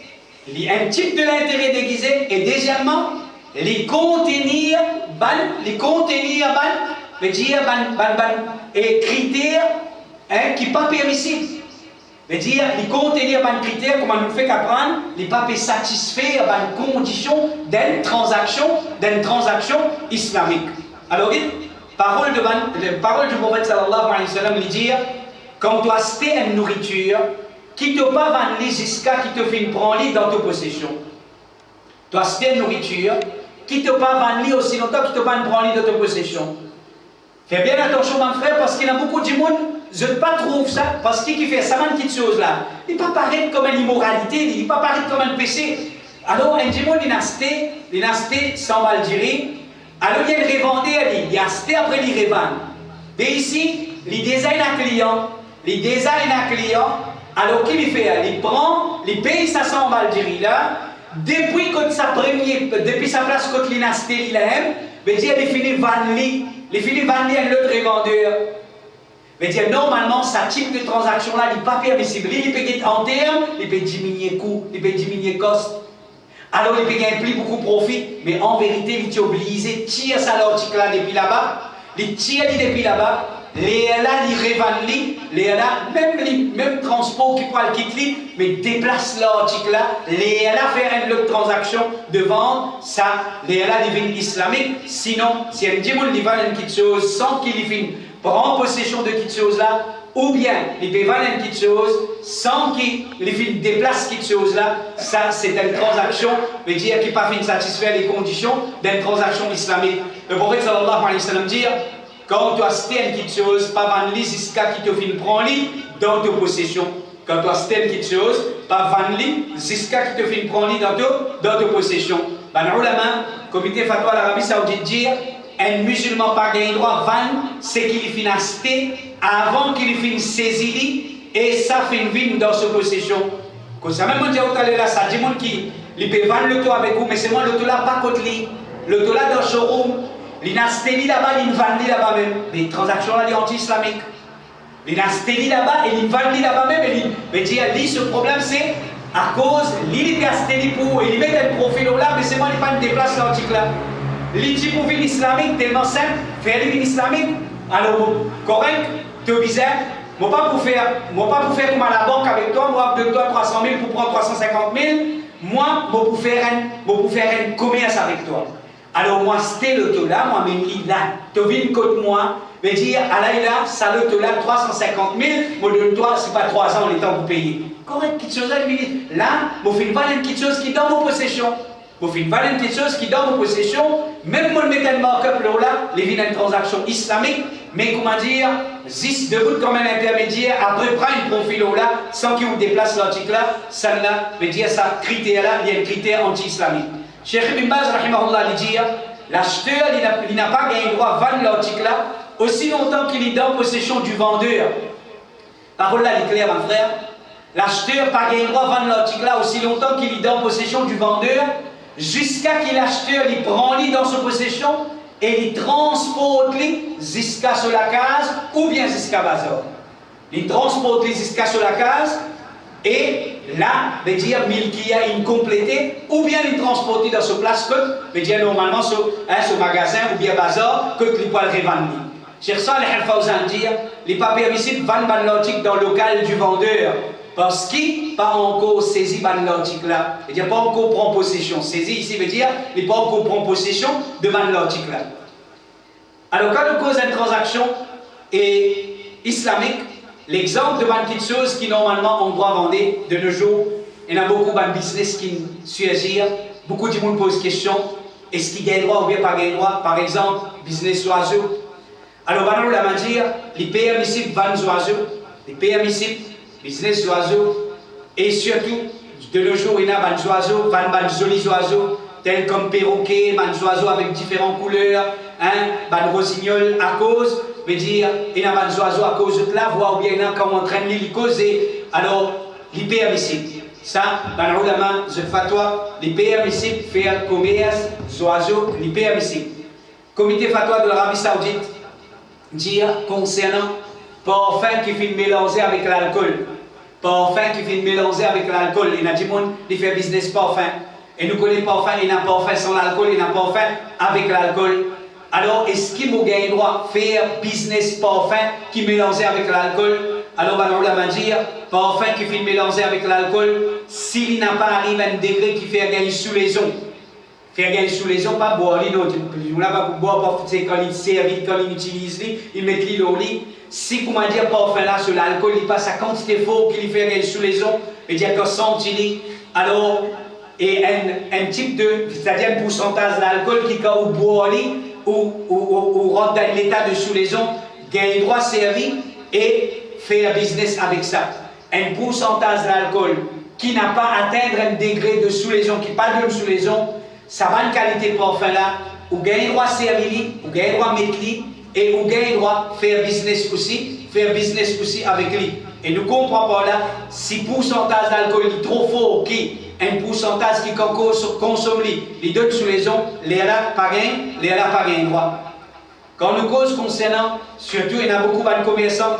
[SPEAKER 2] Il y a un type de l'intérêt déguisé. Et deuxièmement, les contenir et critères qui ne sont pas permissibles. C'est-à-dire, les contenir des critères, comme on nous fait qu'apprendre, les pas satisfaire les conditions d'une transaction islamique. Alors, parole du prophète sallallahu alayhi wa sallam, il dit, quand tu as acheté une nourriture, qui ne te pas vendre jusqu'à qui te fait prendre dans ta possession. Tu as acheté une nourriture, qui ne te pas vendre aussi longtemps qui te pas prendre dans ta possession. Fais bien attention, mon frère, parce qu'il y a beaucoup de monde. Je ne pas trouve ça, parce qu'il fait ça, une petite chose là. Il ne peut pas paraître comme une immoralité, il ne peut pas paraître comme un péché. Alors, un démon, il a acheté 100 balles d'iré. Alors, il y a le revendeur, il a acheté, après il revend. Et ici, il design un client. Alors, qu'il fait? Il prend, il paye sa 100 balles d'iré là. Depuis sa place, quand il a acheté, il aime, il finit de vendre, un autre revendeur. Mais dire normalement, ce type de transaction-là n'est pas permissible. Il peut être en terme, il peut diminuer le coût, il peut diminuer le cost. Alors il peut gagner plus beaucoup de profit, mais en vérité, il est obligé de tirer ça l'article là depuis là-bas, il tire depuis là-bas, les là, il revend, même transport qui prend le kit, mais déplace l'article là, les là faire une autre transaction de vente, ça, les là devient islamique. Sinon, si un démon il vend une petite chose sans qu'il vienne prend possession de quelque chose là, ou bien il peut vendre une petite chose sans qu'il déplace quelque chose là, ça c'est une transaction, veut dire qu'il n'a pas satisfaire les conditions d'une transaction islamique. Le prophète sallallahu alayhi wa sallam dit, quand tu as acheté une petite chose, pas vendre jusqu'à qui te fin prendre dans ta possession. Quand tu as acheté une petite chose, pas vendre jusqu'à qui te fin prendre dans ta possession. Ben, ulama, comité fatwa l'Arabie Saoudite dit, un musulman pas le droit de vendre ce qu'il finit acheter avant qu'il finisse saisir et ça finit dans sa possession. Comme ça, même on dit là, ça dit qui il peut vendre l'auto avec vous, mais c'est moi l'auto là pas contre lui. L'auto là dans le showroom, il a acheté là-bas, il vend là-bas même. Les transactions là, les anti-islamiques. Il a acheté là-bas et il vend là-bas même. Mais dit, ce problème c'est à cause, il a acheté pour, il met un profil là, mais c'est moi qui ne déplace l'article là. L'idée pour ville islamique, tellement simple, faire une islamique, alors correct, tu es bizarre, moi pas pour faire comme à la banque avec toi, moi de toi 300 000 pour prendre 350 000, moi pour faire un commerce avec toi. Alors moi c'était l'auto là, moi même là, tu viens contre moi, me dire, allez là, ça l'auto là, 350 000, moi de toi, c'est pas 3 ans le temps pour payer. Correct, quelque chose là, moi fais une petite chose qui est dans mon possession. Vous faites une petite chose qui est dans vos possessions, même pour le mettre un markup là, les vignes une transaction islamique, mais comment dire, zis debout comme un intermédiaire, après prend un profil là, sans qu'il vous déplace l'article là, ça là, veut dire ça, critère là, il y a un critère anti-islamique. Cheikh Ibn Baz, rahimahullah, il dit, l'acheteur, il n'a pas gagné le droit de vendre l'article là, aussi longtemps qu'il est dans possession du vendeur. Parole là, il est clair, mon frère. L'acheteur n'a pas gagné le droit de vendre l'article là, aussi longtemps qu'il est dans possession du vendeur, jusqu'à qu'il l'acheteur il prend dans sa possession et il transporte jusqu'à sur la case ou bien jusqu'à bazar. Il transporte jusqu'à sur la case et là, veut dire qu'il y a une complétée ou bien il transporte dans sa place que veut dire normalement sur magasin ou bien bazar que il peut le revendre. Cheikh Saleh Al-Fawzan dit il n'est pas permissible de vendre l'article dans le local du vendeur. Parce qu'il n'a pas encore saisi l'article là. Il n'a pas encore pris possession. Saisi ici veut dire qu'il n'a pas encore pris possession de l'article là. Alors quand on cause une transaction islamique, l'exemple de une petite chose qui normalement on doit vendre de nos jours, il y a beaucoup de business qui surgissent. Beaucoup de monde posent question. Est-ce qu'il gagne droit ou bien pas gagne droit? Par exemple, business oiseau. Alors, on va dire, les permissibles vendent oiseaux, les permissibles, business oiseaux, et surtout, de nos jours, il y a des oiseaux, des jolis oiseaux, tels comme perroquets, des oiseaux avec différentes couleurs, des rossignols à cause, veut dire, il y a des oiseaux à cause de la voix, ou bien il y a comme en train de les causer, alors, les permissibles. Ça, dans le ulama, je fais toi, les permissibles, faire commerce, les oiseaux, les permissibles. Comité fatwa de l'Arabie Saoudite, dire concernant parfum qui fait mélanger avec l'alcool. Parfum qui fait mélanger avec l'alcool. Il y a des gens qui font business parfum. Et nous connaissons parfum, il y a parfum sans l'alcool, il y a parfum avec l'alcool. Alors, est-ce qu'il vous gagne droit de faire business parfum qui mélange avec l'alcool? Alors, on va dire, parfum qui fait mélanger avec l'alcool, s'il n'a pas arrivé à un degré qui fait gagner sous les ondes. Faire gagner sous les ondes, pas boire, on n'a pas boire, quand il servi, quand il utilise, il met l'île au lit. Si, comment dire, parfum là, sur l'alcool, il passe à quantité fort qu'il fait gagner sous les ondes, et dire qu'on sent il alors, et un type de, c'est-à-dire un pourcentage d'alcool qui, quand on boit, ou rentre dans l'état de sous les ondes, gagne droit servi et faire business avec ça. Un pourcentage d'alcool qui n'a pas atteint un degré de sous les ondes, qui parle de sous les ondes, ça va une qualité parfum là, ou gagne droit servir, ou gagne droit mettre lui, et ou gagne droit faire business aussi avec lui. Et nous comprenons pas là, si pourcentage d'alcool est trop fort, qui un pourcentage qui consomme les deux sous les ondes, les là pas gain droit. Quand nous cause concernant, surtout il y a beaucoup de commerçants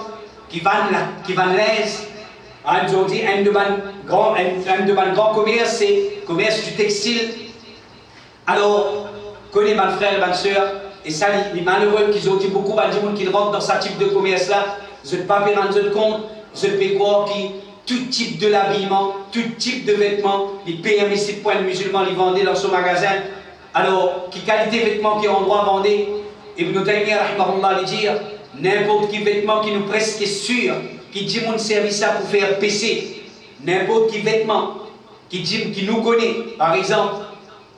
[SPEAKER 2] qui vendent l'aise. Aujourd'hui, un de mes grands commerces, c'est le commerce du textile. Alors, connais mes frères et mes soeurs, et ça, les malheureux qui ont dit beaucoup de gens qui rentrent dans ce type de commerce-là, je ne peux pas rendre compte, je peux croire que tout type de l'habillement, tout type de vêtements, les permis pour les musulmans, les vendent dans ce magasin. Alors, quelle qualité de vêtements qui ont droit à vendre? Ibn Taymiyyah, rahimahullah, dire, n'importe quel vêtement qui nous presque sûr, qui dit mon service ça pour faire PC, n'importe quel vêtement qui nous connaît, par exemple,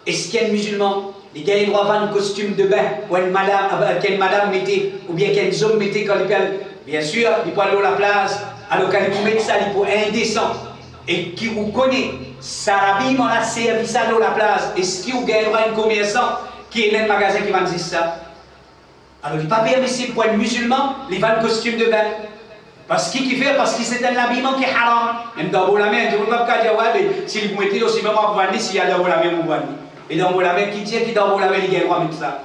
[SPEAKER 2] est-ce qu'un musulman, les gars, il doit avoir un costume de bain, ou qu'une madame mettait, ou bien qu'un homme mettait quand il peut, bien sûr, il peut aller à la place, alors quand il peut mettre ça, il peut indécent, et qui vous connaît, ça l'habillement là, service ça à la place, est-ce qu'il y aura un commerçant qui est dans le magasin qui va dire ça? Alors, il n'est pas permissible pour un musulman, il va le costume de bain. Parce qu'il fait, parce que c'est un habillement qui est haram. Même dans la main, je ne peux pas dire, ouais, si vous mettez aussi même à vous s'il y a dans la main, vous vendez. Et dans la main, qui dit qu'il dans la main, il a le droit de mettre ça.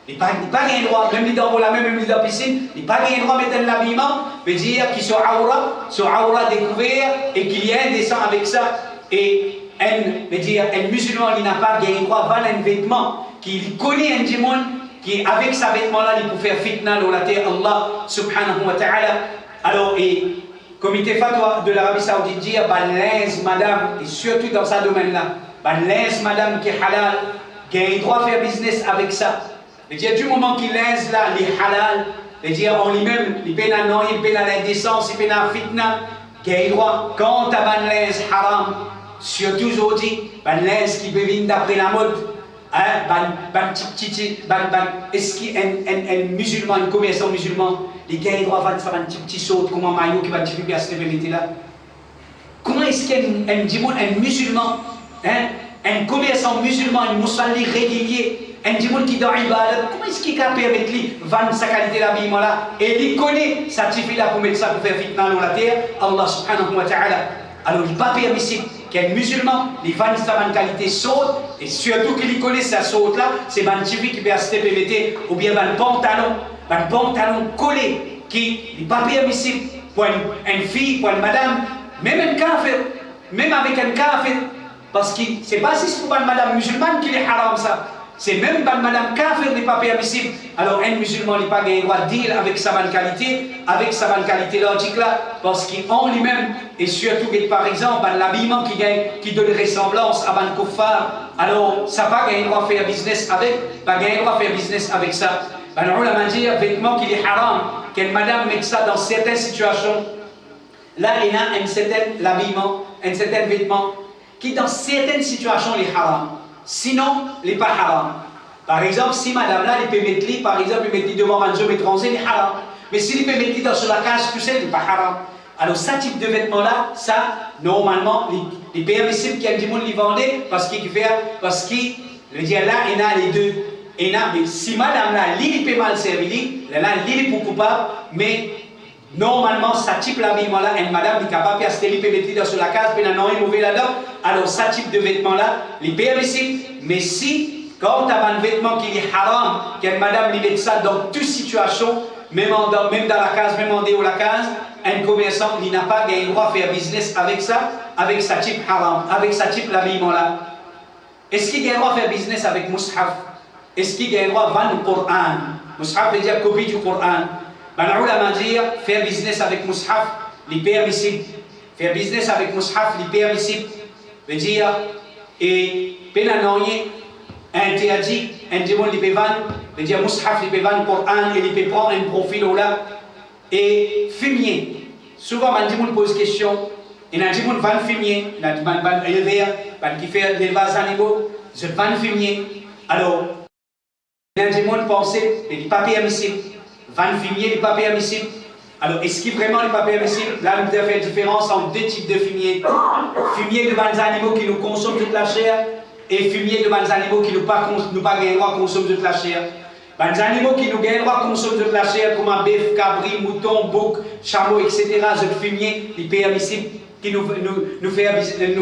[SPEAKER 2] Il n'a pas le droit, même dans la main, même dans la piscine, il n'a pas le droit de mettre un habillement, veut dire qu'ils sont aura découvert et qu'il y a un dessin avec ça. Et un musulman, il n'a pas le droit de vendre un vêtement qu'il connaît un démon, qui avec ce vêtement-là, il peut faire fitna dans la terre Allah subhanahu wa ta'ala. Alors, et comité fatwa de l'Arabie Saoudite dit, balèze madame, et surtout dans ce domaine-là, balèze madame qui est halal, qui a le droit de faire business avec ça. C'est-à-dire, du moment qu'il laisse là, les halal, c'est-à-dire en lui-même, il peut à non, il peut à l'indécence, il peut à fitna, qui a le droit, quant à balèze haram, surtout aujourd'hui, balèze qui peut venir d'après la mode. Est-ce qu'un musulman, un commerçant musulman, les gars, ils doivent faire un petit saut comme un maillot qui va diffuser à cette là? Comment est-ce qu'un musulman, un commerçant musulman, un musulman régulier, un dimanche qui dort ibadat, comment est-ce qu'il est capable avec lui vendre sa qualité d'habillement là? Et il connaît sa tifille là pour mettre ça pour faire fitna dans la terre, Allah subhanahu wa ta'ala. Alors, il n'est pas permissible qu'un musulman, il vend sa qualité saute, et surtout qu'il connaît sa saute là, c'est un tifille qui peut acheter PVT, ou bien un pantalon collé, qui n'est pas permissible pour une fille, pour une madame, même un kafir, même avec un kafir, parce que c'est pas si c'est pour une madame musulmane qu'il est haram ça. C'est même pas madame kafir n'est pas permissible. Alors un musulman n'est pas gagné droit de deal avec sa qualité logique là, parce qu'en lui-même, et surtout par exemple, l'habillement qui donne ressemblance à un kuffar, alors ça pas gagné droit de faire business avec, pas gagné droit de faire business avec ça. Alors on va dire vêtement qu'il est haram, qu'une madame met ça dans certaines situations. Là, il y a un certain habillement, un certain vêtement qui dans certaines situations les haram. Sinon, les pas haram. Par exemple, si madame là, il peut mettre les, par exemple, il met devant un job étranger, les haram. Mais s'il peut mettre dans la cage, tu sais, il n'est pas haram. Alors, ce type de vêtements-là, ça, normalement, les permissibles qui ont du monde les vendaient parce qu'il le dire là, il a les deux. Mais si madame là, il peut mal servir, là, il est pour coupable, mais normalement, ce type d'habillement-là, une madame est capable de se mettre dans la case, puis non, il est mauvais là-dedans. Alors, ce type de vêtements-là, il est permissible. Mais si, quand tu as un vêtement qui est haram, qu'une madame lui met ça dans toute situation, même dans la case, même en dehors de la case, un commerçant, il n'a pas le droit de faire business avec ça, avec ce type haram, avec ce type d'habillement-là. Est-ce qu'il a le droit de faire business avec Mus'haf? Est-ce qu'il a le droit de vendre le Coran? Mus'haf veut dire copie du Coran. Ben, on dire faire business avec Mus'haf, il est permissible. Faire business avec Mus'haf, il est permissible. Veut dire, et pénanoyer, interdit, un démon il peut vendre, veut dire Mus'haf, il peut vendre le Coran, et il peut prendre un profil là. Et fumier. Souvent, un démon pose question, il y a un démon qui vend fumier, il y a un démon éleveur, qui fait l'élevage animaux, je vends fumier. Alors, il y a un démon qui pense, il n'est pas permissible. Vendre fumier, il n'est pas permissible. Alors, est-ce qu'il vraiment n'est pas permissible? Là, nous devons faire la différence entre deux types de fumier. Fumier de bons animaux qui nous consomment toute la chair et fumier de bons animaux qui nous pas le droit de consommer toute la chair. Les animaux qui nous gagnent le droit de consommer toute la chair, comme un bœuf, cabri, mouton, bouc, chameau, etc., ce fumier, il est permissible, qui nous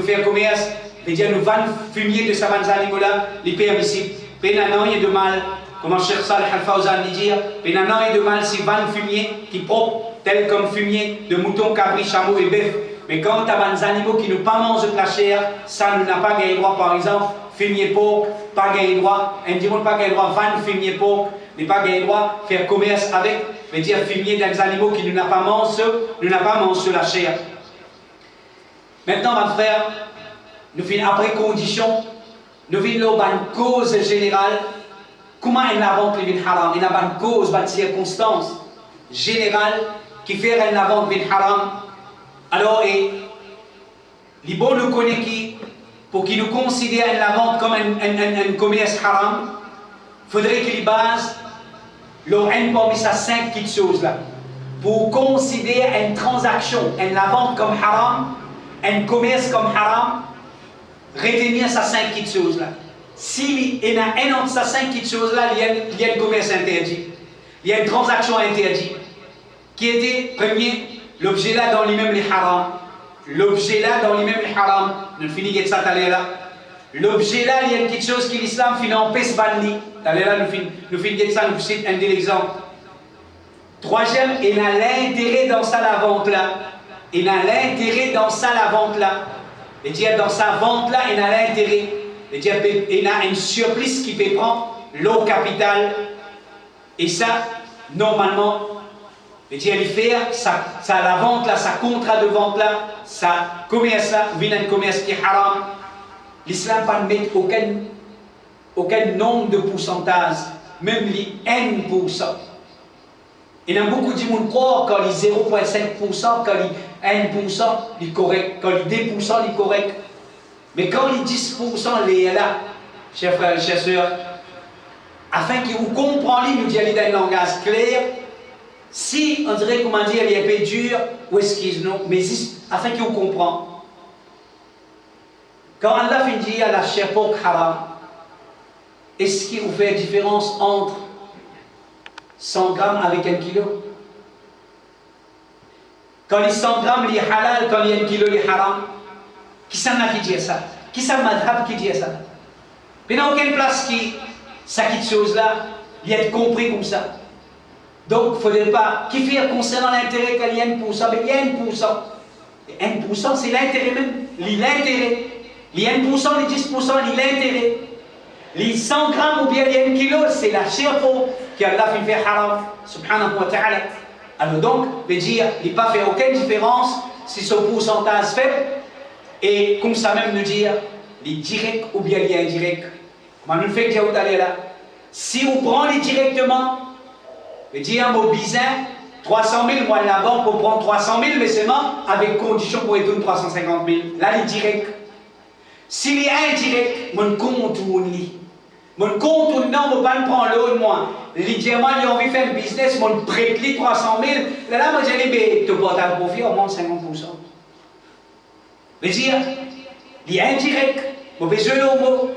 [SPEAKER 2] fait commerce, c'est-à-dire nous vendons fumier de ces animaux-là, il est permissible. Il y a de mal. Comment Cheikh Saleh Al-Fawzan dit, il y a de mal si vend fumier qui est propre, tel comme fumier de mouton, cabri, chameau et bœuf. Mais quand tu as des animaux qui ne pas mangent de la chair, ça nous n'a pas gagné droit, par exemple, fumier porc, pas gagné droit, un dimanche pas gagné droit, vendre fumier porc, n'est pas gagné droit, faire commerce avec, mais dire fumier des animaux qui ne n'a pas mangé la chair. Maintenant, mon frère, nous finissons après condition, nous venons à une cause générale. Comment il invente le vin haram? Il y a une cause, une circonstance générale qui fait qu'il invente le vin haram. Alors, les bons nous connaissent qui, pour qu'ils nous considèrent la vente comme un commerce haram, il faudrait qu'ils basent leur haine parmi ces 5 petites choses-là. Pour considérer une transaction, la vente comme haram, un commerce comme haram, retenir ces 5 petites choses-là. S'il y a un entre ces 5 petites choses-là, il y a un commerce interdit. Il y a une transaction interdite. Qui était, premier, l'objet là dans lui-même les haram. L'objet là dans lui-même les haram. Nous finissons ça là. L'objet là, il y a une petite chose que l'islam finit en pèse banni. Là, nous finissons ça, nous citons un des exemples. Troisième, il a l'intérêt dans ça la vente là. Il a l'intérêt dans ça la vente là. C'est-à-dire dans sa vente là, il a l'intérêt. C'est-à-dire il a une surprise qui peut prendre l'eau capital. Et ça, normalement, c'est-à-dire il fait ça la vente là, sa contrat de vente là, sa commerce là, vient un commerce qui est haram. L'islam ne met aucun nombre de pourcentage, même les 1%. Il y a beaucoup de gens qui croient quand les 0,5%, quand les 1%, il est correct, quand les 2%, il est correct. Mais quand les 10%, il est là, chers frères et chers sœurs, afin que vous compreniez, nous disons dans un langage clair, si on dirait, comment dire, il est un peu dur, ou excuse-nous, mais afin que vous compreniez. Quand Allah dit à la chair porc haram, est-ce qu'il vous fait la différence entre 100 grammes avec 1 kilo? Quand les 100 grammes il est halal, quand il y a 1 kilo il est haram, qui s'en a qui dit ça? Qui s'en madhab qui dit ça? Mais dans aucune place qui, ça qui chose-là, il est compris comme ça. Donc, il ne faudrait pas, qui fait concernant l'intérêt qu'il y a 1%, mais il y a 1%. Et 1% c'est l'intérêt même, l'intérêt. Les 1%, les 10%, l'intérêt. Les 100 grammes ou bien les 1 kilo, c'est la chair pour qu'Allah fait haram, subhanahu wa ta'ala. Alors donc, veut dire, il n'a pas fait aucune différence si ce pourcentage faible, et comme ça même nous dire, les directs ou bien les indirects. Comment nous fait dire là? Si on prend les directement, veut dire, un mot bizarre, 300 000, moi la banque pour prendre 300 000, mais seulement avec condition pour retourner 350 000. Là, les directs. S'il est indirect, mon contourne lui. Mon contourne non, mon pas prend l'eau de moi. Les diamants, ils ont envie de faire un business, mon prête lui 300 000. Là, moi, j'ai dit, tu portes un profit au moins 50%. Mais dire, il est indirect, mon besoin de mots.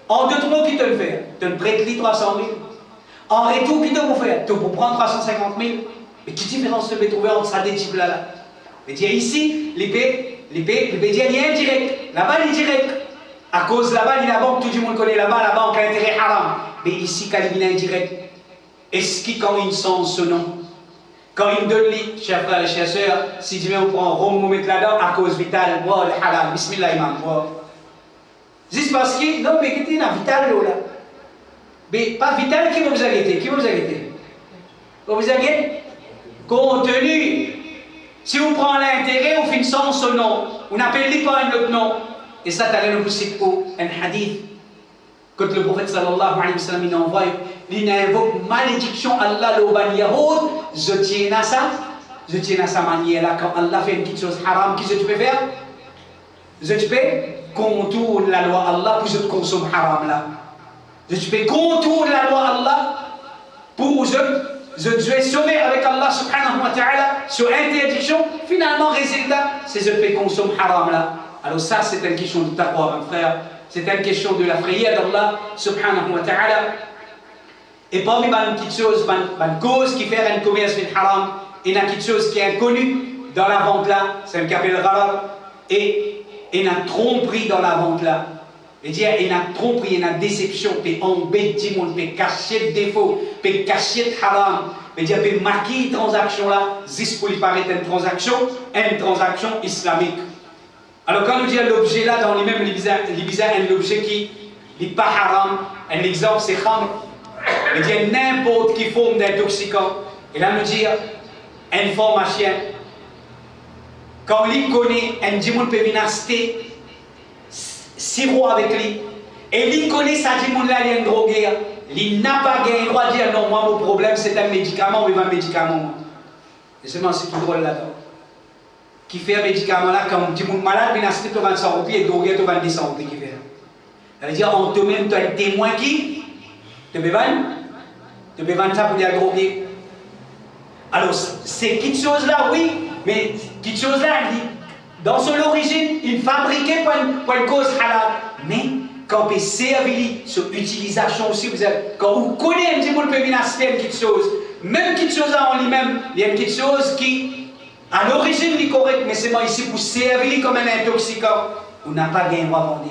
[SPEAKER 2] En 2 mots, qui te le fait? Tu le prêtes lui 300 000. En retour, qui te le fait? Tu peux prendre 350 000. Mais quelle différence tu peux trouver entre ça des types là? Mais dire ici, l'épée, il est indirect. Là-bas, il est direct. À cause là-bas, la banque, tout le monde connaît là-bas, la banque a intérêt haram. Mais ici, quand il est indirect, est-ce qu'il, quand il sent ce nom, quand il donne lui, chers frères et chers sœurs, si tu viens on prend Rome, on met là-dedans, à cause vital, wow, le halal, bismillah, imam, wow. Juste parce que, non, mais qu'est-ce que c'est vital là? Mais pas vital, qui va vous arrêter? Qui va vous arrêter? Vous vous arrêtez? Contenu. Si on prend l'intérêt, on finit sans ce nom. On n'appelle pas un autre nom. Et ça, tu as le citer un hadith. Quand le prophète sallallahu alayhi wa sallam il envoie, il invoque malédiction Allah l'oban yahoud, je tiens à ça manière là, quand Allah fait une petite chose haram, qu'est-ce que tu peux faire? Je peux contourner la loi Allah pour que je consomme haram là. Je peux contourner la loi Allah pour que je vais sauver avec Allah subhanahu wa ta'ala sur interdiction. Finalement, résultat, c'est je peux consommer haram là. Alors ça, c'est une question de taqwa, mon frère. C'est une question de la frayeur d'Allah subhanahu wa ta'ala. Et parmi les petites choses, les causes qui font un commerce de haram, il y a une petite chose qui est inconnue dans la vente là, c'est un capel gharar, et il y a une tromperie dans la vente là. Il y a une tromperie, une déception, puis embête du monde, puis cacher de défaut, puis cacher de haram. Il y a une marquer une transaction là, juste pour lui paraître une transaction islamique. Alors quand nous disons l'objet là, dans les mêmes bizarres, un objet qui n'est pas haram, un exemple c'est khamr. Il dit n'importe quelle forme d'intoxicant. Et là nous dit un pharmacien, quand il connaît un dimon peut venir acheter sirop avec lui, et il connaît ça dimon là, il est un drogué, il n'a pas gagné le droit de dire non, moi mon problème c'est un médicament, ou un médicament. Et seulement c'est tout drôle là-dedans. Qui fait un médicament là, quand tu es malade, il a acheté 100 roupies et drogué 200 roupies qui fait. Ça veut dire, en toi-même, tu as un témoin qui te vendre ça pour dire droguer. Alors, c'est quelque chose là, oui, mais quelque chose là, dans son origine, il fabriquait pour une cause halal. Mais, quand il servi sur l'utilisation aussi, quand vous connaissez un petit peu, vous pouvez acheter une petite chose. Même quelque chose en lui-même, il y a une petite chose qui. À l'origine, il est correct, mais c'est moi ici pour servir comme un intoxicant. On n'a pas gagné droit à vendre.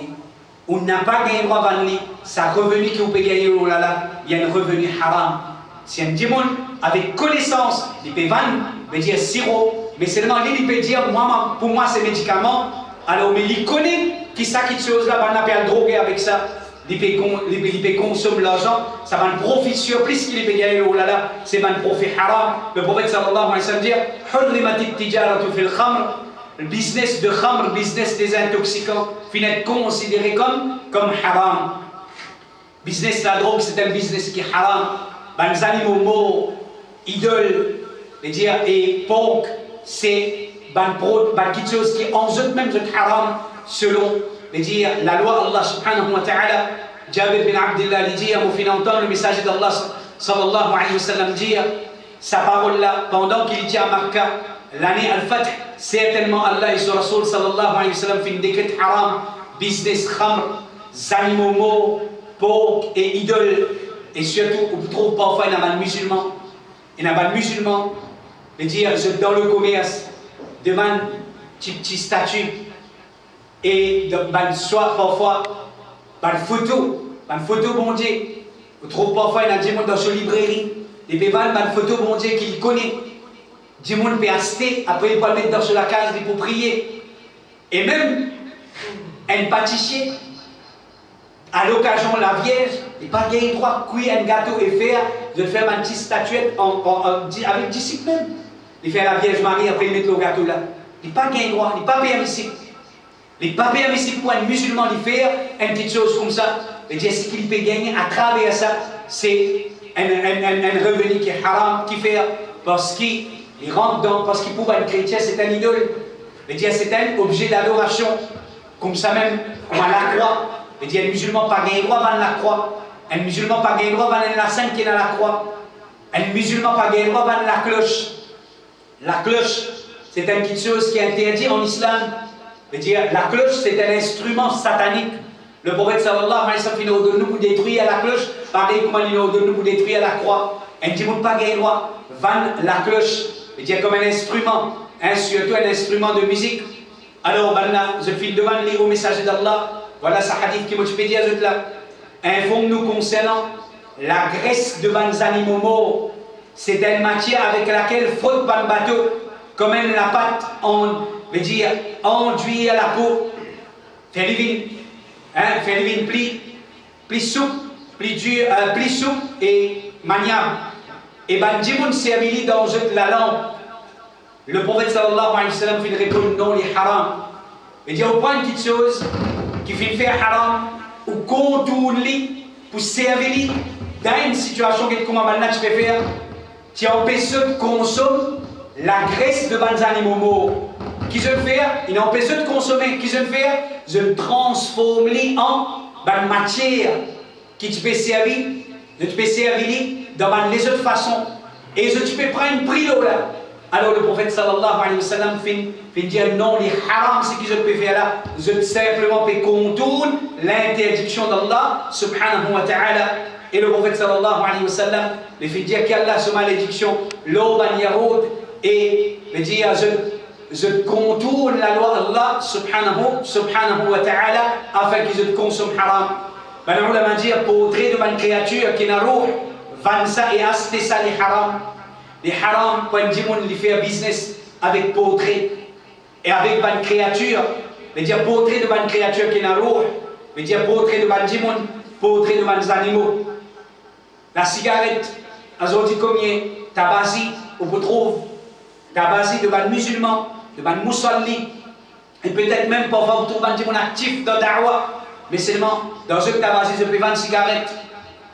[SPEAKER 2] On n'a pas gagné droit à vendre. Ça revenu que vous pouvez gagner, oh là là, il y a un revenu haram. Si un démon avec connaissance, il peut vendre, il peut dire sirop, mais seulement il peut dire, moi, pour moi, c'est médicament. Alors, mais il connaît qui ça, quelque chose là, on appelle droguer avec ça. Il peut consommer l'argent, ça va un profit surprise qu'il peut gagner, oh là là, c'est un profit haram. Le prophète sallallahu alayhi wa sallam dit, hurrimatit tijaratu fil khamr, le business de khamr, le business des intoxicants, finit être considéré comme haram. Business de la drogue, c'est un business qui est haram. Les animaux morts, idoles, et porc, c'est quelque chose qui en eux-mêmes est haram selon la loi Allah subhanahu wa ta'ala. Jabir bin Abdullah dit, on finit entendre le message d'Allah sallallahu alayhi wa sallam dire sa parole là pendant qu'il était à Makkah, l'année Al-Fath, certainement Allah et son Rasoul sallallahu alayhi wa sallam fin décret haram, business khamr, animaux morts, porc et idoles. Et surtout, on trouve parfois il y a un musulman, dire dans le commerce, demande petit statut. Et soit parfois, photo bon Dieu. On trouve parfois, il y a des gens dans une librairie, des pévales, photo bon Dieu qu'il connaît. Des gens peut acheter, après il peut le mettre dans la case pour prier. Et même un pâtissier, à l'occasion la Vierge, il n'a pas gagné droit, cuire un gâteau et faire, de faire une petite statuette avec discipline. Il fait la Vierge Marie, après il met le gâteau là. Il n'a pas gagné droit, il n'est pas permissible. Il n'est pas permissible pour un musulman de faire une petite chose comme ça. Et dire ce qu'il peut gagner à travers ça, c'est un revenu qui est haram, qui fait parce qu'il rentre dans, parce qu'il pour un chrétien c'est un idole. Et dire c'est un objet d'adoration Comme ça même, comme à la croix. Il dit, un musulman pas gagné droit va la croix. Un musulman pas gagné droit va la scène qui est dans la croix. Un musulman pas gagné droit va la cloche. La cloche, c'est une petite chose qui est interdite en islam. Il dit, la cloche, c'est un instrument satanique. Le prophète sallallahu alayhi wa sallam, il nous donne pour détruire la cloche. Pareil comme il nous donne pour détruire la croix. Un petit monde pas gagné droit va la cloche. Il dit, comme un instrument. Surtout un instrument de musique. Alors, je file devant les au messager d'Allah. Voilà ce hadith qui m'a dit à eux là. Informe-nous concernant la graisse de les animaux morts. C'est une matière avec laquelle frotte par le bateau. Comme même la pâte, on veut dire, enduit à la peau. Faire les vins plus souple, plus dur, plus souple et maniable. Et ben, Djimoun servi dans la lampe. Le prophète sallallahu alayhi wa sallam fait répondre non, les haram. Il dit au point une petite chose qui fait faire haram ou contourner pour servir dans une situation que comme maintenant tu peux faire, tu empêches de consommer la graisse de bons animaux morts. Qui je fais? Il empêche de consommer. Qui je fais? Je transforme en matière qui tu peux servir, dans les autres façons. Et tu peux prendre un prix là. Alors le prophète sallallahu alayhi wa sallam fait dire non, les haram, ce que je peux faire là, je simplement peux contourner l'interdiction d'Allah subhanahu wa ta'ala. Et le prophète sallallahu alayhi wa sallam fait dire qu'Allah se malédiction, l'oban yahoud, et il dit je contourne la loi d'Allah subhanahu wa ta'ala afin que je consomme haram. Ben on l'a dit pour traiter de une créature qui n'a roux, vendre ça et acheter ça les haram. Les haram, quand ils font business avec portrait et avec une créature, veut dire portrait de une créature qui n'a roux, veut dire portrait de un djimoun, portrait de des animaux. La cigarette, aujourd'hui combien tabasi, on peut trouver tabasi de un musulman, de un moussalli, et peut-être même parfois vous trouvez un djimoun actif dans Da'wa, mais seulement dans ce tabasi, je peux vendre cigarette.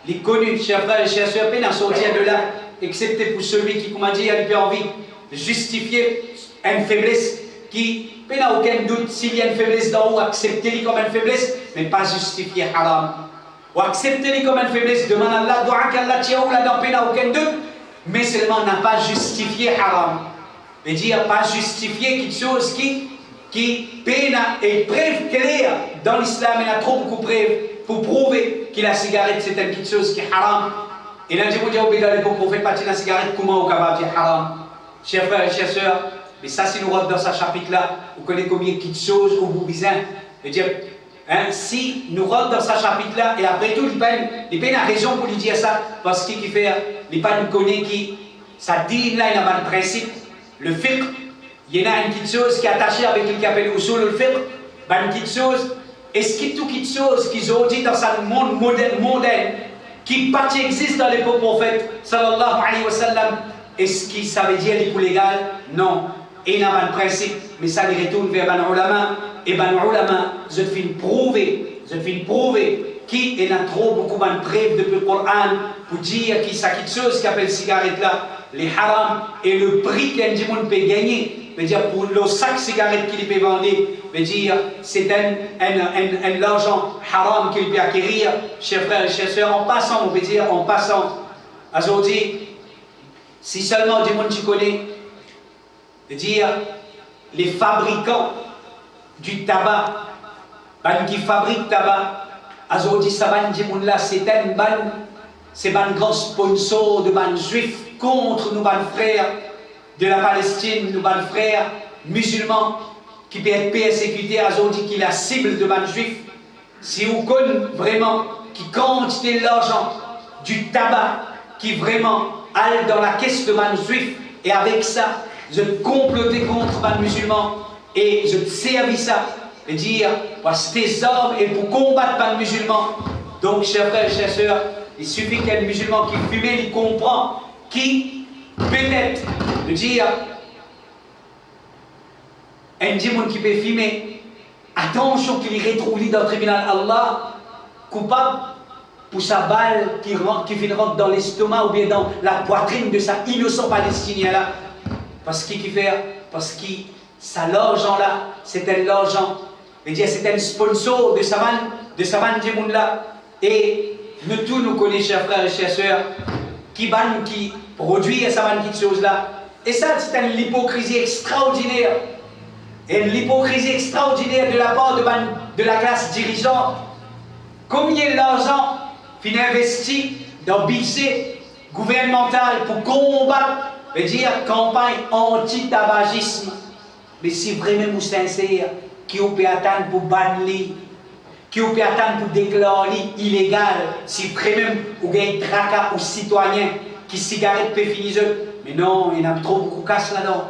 [SPEAKER 2] Les connus, chers frères et chers sœurs, peine à sortir de là. Excepté pour celui qui, comme on dit, a envie de justifier une faiblesse qui, n'a aucun doute, s'il y a une faiblesse d'en haut, acceptez-les comme une faiblesse, mais pas justifier haram. Ou acceptez-les comme une faiblesse, demande à Allah, doua qu'Allah tient ou là-dedans, n'a aucun doute, mais seulement n'a pas justifié haram. Mais dire pas justifier quelque chose qui est preuve claire dans l'islam, il y a trop beaucoup de preuves pour prouver que la cigarette c'est une petite chose qui est haram. Et là, je vous dis, au bédal, l'époque, pour faire partie de la cigarette, comment au kabab, c'est haram. Chers frères et chers sœurs, mais ça, si nous rentrons dans ce chapitre-là, vous connaissez combien de choses au bout besoin. Je veux dire, si nous rentrons dans ce chapitre-là, et après tout, il n'y a pas raison pour lui dire ça, parce qu'il fait, il n'y a pas de connaît qui, ça dit, là, il y a un principe, le fiqh, il y en a une petite chose qui est attachée avec ce qu'on appelle usul le fiqh, une petite chose, est-ce qu'il y a toute petite chose qu'ils ont dit dans ce monde moderne, qui existe dans l'époque prophète sallallahu alayhi wa sallam, est-ce que ça veut dire les coups légal? Non. Et il y a un principe, mais ça les retourne vers ban ulama, et ban ulama, je te fais prouver qu'il y a trop beaucoup de preuves depuis le Coran pour dire qu'il y a quelque chose qui appelle cigarette là, les haram, et le prix qu'un djimoun peut gagner, veut dire pour le sac de cigarette qu'il peut vendre, veut dire c'est un argent haram qu'il peut acquérir, chers frères et chers sœurs, en passant, on peut dire, en passant. Aujourd'hui, si seulement du monde tu connais, veut dire les fabricants du tabac, qui fabriquent tabac, aujourd'hui, ça va du monde là, c'est un grand sponsor de ban juifs contre nos ban frères de la Palestine, nos ban frères musulmans qui peuvent être persécutés aujourd'hui, qui est la cible de ban juifs. Si vous connaissez vraiment qui quantité l'argent du tabac qui vraiment allent dans la caisse de ban juifs, et avec ça, je complotais contre ban musulmans et je servis ça, et dire, parce que tes armes et pour combattre ban musulmans. Donc, chers frères et chers sœurs, il suffit qu'un musulman qui fume, il comprend qui peut-être de dire un djimoun qui peut fumer, attention qu'il retrouve dans le tribunal Allah coupable pour sa balle qui rentre dans l'estomac ou bien dans la poitrine de sa innocent palestinien là. Parce qu'il fait, parce que ça l'argent là, c'est un argent, c'est un sponsor de Saman Djemoun-là. Et nous tous nous connaissons, chers frères et chers sœurs, qui produit Saman qui chose-là. Et ça, c'est une hypocrisie extraordinaire. Et l'hypocrisie extraordinaire de la part de la classe dirigeante. Combien d'argent finit investi dans le budget gouvernemental pour combattre, campagne anti-tabagisme. Mais si vraiment vous sincère, qui vous peut attendre pour bannir, qui vous peut attendre pour déclarer illégal, si vraiment vous avez un tracas aux citoyens qui cigarette peut finir. Mais non, il y a trop beaucoup de casse là-dedans.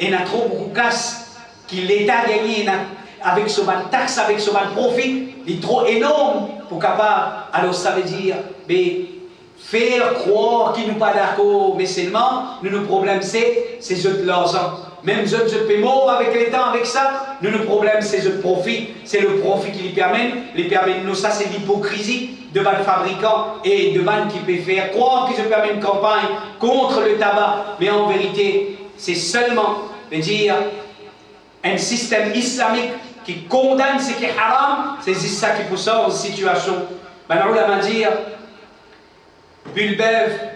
[SPEAKER 2] Il y a trop beaucoup de casse que l'État a gagné avec ce taxe, avec ce profit, il est trop énorme pour capable. Alors ça veut dire, mais faire croire qu'ils ne sont pas d'accord, mais seulement, nous, le problème c'est de l'argent. Même je paiement avec l'État, avec ça, nous, le problème c'est le profit. C'est le profit qui les permet. Nous, ça c'est l'hypocrisie de ban fabricants et de ban qui peut faire croire qu'ils se permettent une campagne contre le tabac. Mais en vérité, c'est seulement, un système islamique qui condamne ce qui est haram, c'est ça qui pousse en situation. Maintenant, on va dire, bulbève,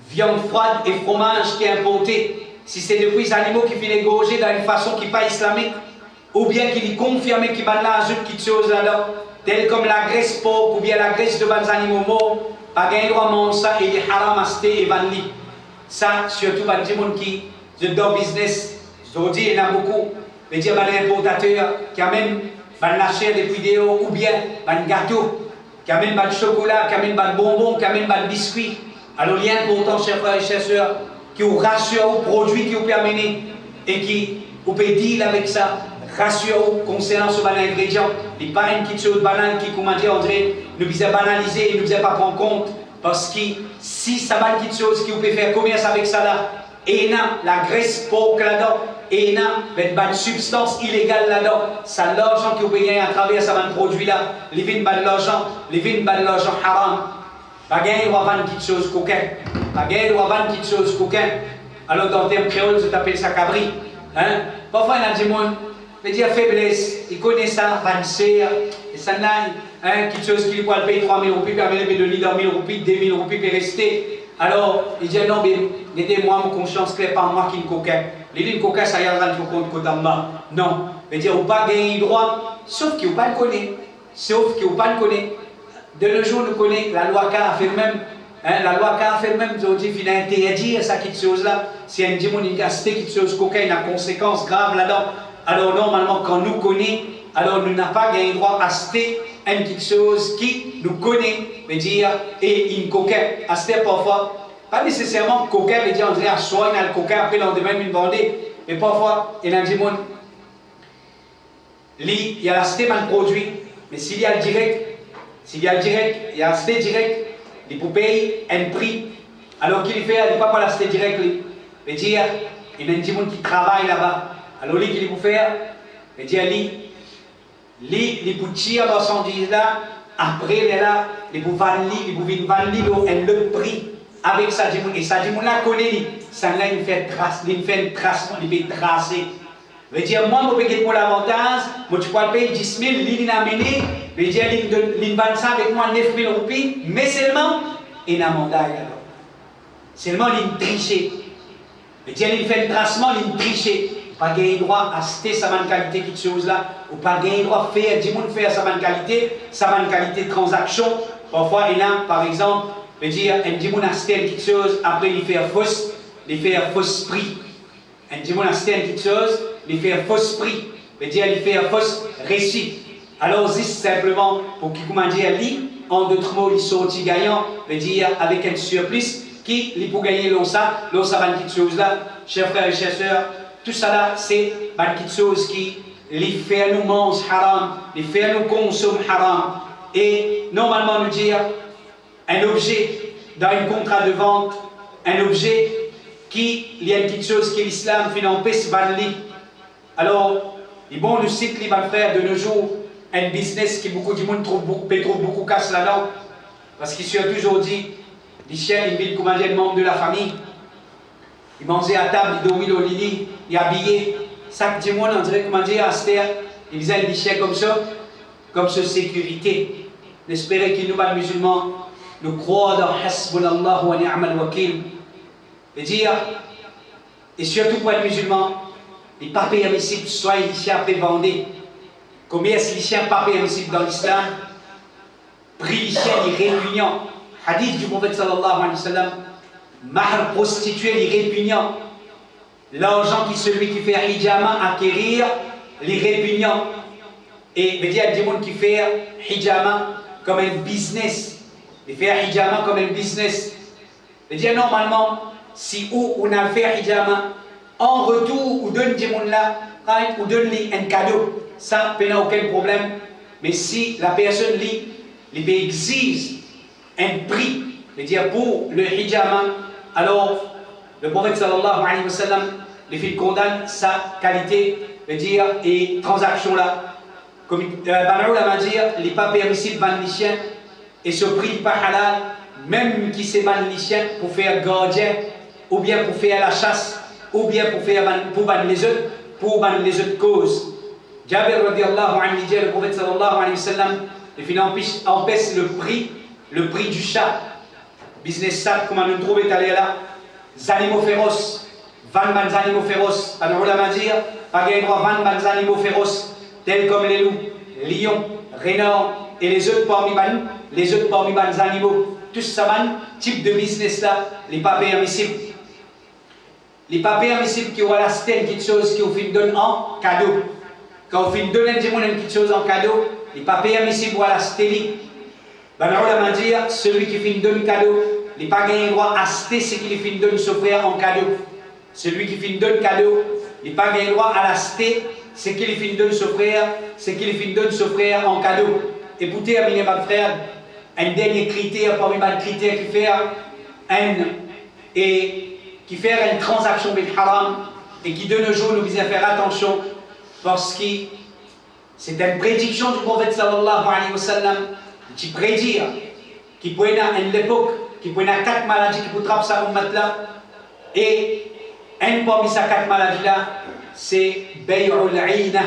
[SPEAKER 2] viande froide et fromage qui est importé. Si c'est depuis les animaux qui finissent égorger dans une façon qui n'est pas islamique, ou bien qu'il est confirmé qu'il va l'ajout qui chose là-dedans, tel comme la graisse porc ou bien la graisse de bons animaux morts, pas gain droit manger ça et il est haram acheter et vendre. Ça, surtout dans les gens qui sont dans le business, je dis, il y en a beaucoup. Je veux dire, les importateurs qui amènent la chair des vidéos ou bien des gâteaux, qui amènent du chocolat, qui amènent des bonbons, qui amènent des biscuits. Alors, il y a important, chers frères et chers sœurs, qui vous rassure aux produits qui vous permettent et qui vous peut deal avec ça, rassure concernant ce banal ingrédient. Il n'y a pas une petite chose banale qui, comment dire, on dirait, nous visait banaliser et nous visait pas prendre compte. Parce que si ça va une petite chose qui vous peut faire commerce avec ça là, et la graisse porc là-dedans, et une substance illégale là-dedans, ça l'argent que vous payez à travers ce produit-là, les vins de l'argent haram. Pas gagner ou vendre quelque chose coquin. Pas gagner ou vendre quelque chose coquin. Alors dans le terme créole, je t'appelle ça cabri. Hein? Parfois il y a des gens qui disent faiblesse, ils connaissent ça, vanser, et ça n'a quelque chose qui peut payer 3 000 roupies, puis amener de lui dans 1 000 roupies, 2 000 roupies, puis rester. Alors il dit non, mais aidez-moi, mon conscience claire, pas moi qui ne coquin. Les lignes coquin, ça y a rien de compte côté en bas. Non. Il dit, vous pas gagner droit, sauf qu'il ne pas le connaît. Sauf qu'il ne pas le connaît. De nos jours, nous connaissons, la loi K a fait même, la loi K a fait même, aujourd'hui, il a interdit ça, quelque chose-là. Si un démon a acheté quelque chose, coquin, il y a une conséquence grave là-dedans. Alors, normalement, quand nous connaissons, alors nous n'avons pas gagné droit à acheter une quelque chose qui nous connaît, veut dire, et une coquin. Acheter parfois, pas nécessairement coquin, veut dire, on dirait, à soi, il y a le coquin, après, on demande une vendée. Mais parfois, il y a un démon, il y a acheté un produit, mais s'il y a le direct, il y a acheté direct, il peut payer un prix. Alors qu'il fait, il ne peut pas l'acheter direct. Il veut dire, il y a un petit monde qui travaille là-bas. Alors, lui, qu'il peut faire, il veut dire, il peut tirer la marchandise là, après, il est là, il peut vendre, le prix avec ça. Et ça, il là connaît, ça là, il fait un tracement, il peut tracer. Il veut dire, moi, je paye pour l'avantage, moi, tu peux payer 10 000, il a amené. Je veux dire, il vend ça avec moi 9 000 roupies, mais seulement, il a un mandat alors. Seulement, il triché. Je veux dire, il fait un tracement, il triché. Pas gagner droit à acheter sa bonne qualité, quelque chose là, ou pas gagner droit à faire, du monde faire sa bonne qualité de transaction. Parfois, il a, par exemple, je veux dire, un du monde acheter quelque chose, après, il fait fausse prix. Un du monde acheter quelque chose, il fait fausse prix. Je veux dire, il fait fausse récit. Alors, c'est simplement pour qu'il comment dire, en d'autres mots, il sortit gagnant, veut dire avec un surplus qui, il peut gagner ça va une petite chose là, chers frères et chers sœurs, tout ça là, c'est une petite chose qui les fait nous manger haram, les fait nous consommer haram. Et normalement, nous dire un objet dans un contrat de vente, un objet qui, il y a une petite chose que l'islam fait empêcher de vendre. Alors, il est bon, nous cite les frères de nos jours. Un business qui beaucoup de monde trouve beaucoup casse là-dedans. Parce qu'il s'est toujours dit, les chiens, ils viennent commander un membre de la famille. Ils mangeaient à table, ils dormaient au lit, ils habillaient. Chaque dimanche, on dirait comment dire, ils ont des chiens comme sécurité. J'espère que nous, les musulmans, nous croyons dans Hasbunallah wa ni'mal wakil. Et dire, et surtout pour les musulmans, les pas permissibles, soit les chiens peuvent vendre. Combien est-ce que les chiens pas permissibles dans l'islam? Prix les chiens, les répugnants. Hadith du prophète sallallahu alayhi wa sallam, mahr prostituée, les répugnants. L'argent qui celui qui fait hijama acquérir, les répugnants. Et il y a des gens qui font hijama comme un business. Ils font hijama comme un business. Il dit normalement, si on a fait hijama, en retour, on donne des gens là, on donne un cadeau. Ça, il n'y a aucun problème. Mais si la personne lit, il exige un prix, c'est-à-dire pour le hijama, alors le prophète sallallahu alayhi wa sallam, il condamne sa qualité, c'est-à-dire et transaction là. Comme Banaoula m'a dit, il n'est pas permissible de vendre les chiens et ce prix pas halal, même qui se vend les chiens pour faire gardien, ou bien pour faire la chasse, ou bien pour vendre les autres causes. Jabir radiallahu anhu dit, le prophète sallallahu alayhi wa sallam, il empêche le prix du chat. Business chat, comme on le trouve allé là, les animaux féroces, 20 animaux féroces. Banaoula m'a dit, pas de droit 20 animaux féroces, tels comme les loups, lions, renards et les autres parmi les animaux. Tout ça, type de business là, n'est pas permissible. Les pas permissibles qui ont la quelque chose qui vous donne en cadeau. Quand vous donnez quelque chose en cadeau, les pas permissible voilà stéli. Banaoula m'a dit, celui qui fait donne cadeau, il n'a pas gagné droit à acheter ce qu'il fait donne son frère en cadeau. Celui qui fait donne cadeau, il n'a pas gagné droit à l'acheter ce qu'il fait donne son frère en cadeau. Et pour terminer, mon frère, un dernier critère parmi les critères qui fait une transaction bil haram et qui de nos jours nous vise à faire attention parce que c'est une prédiction du prophète sallallahu alayhi wa sallam qui prédit qui peut être à l'époque qui peut être 4 maladies qui peut trapper sa ummat là et un parmi ces 4 maladies là c'est bay'ul aina.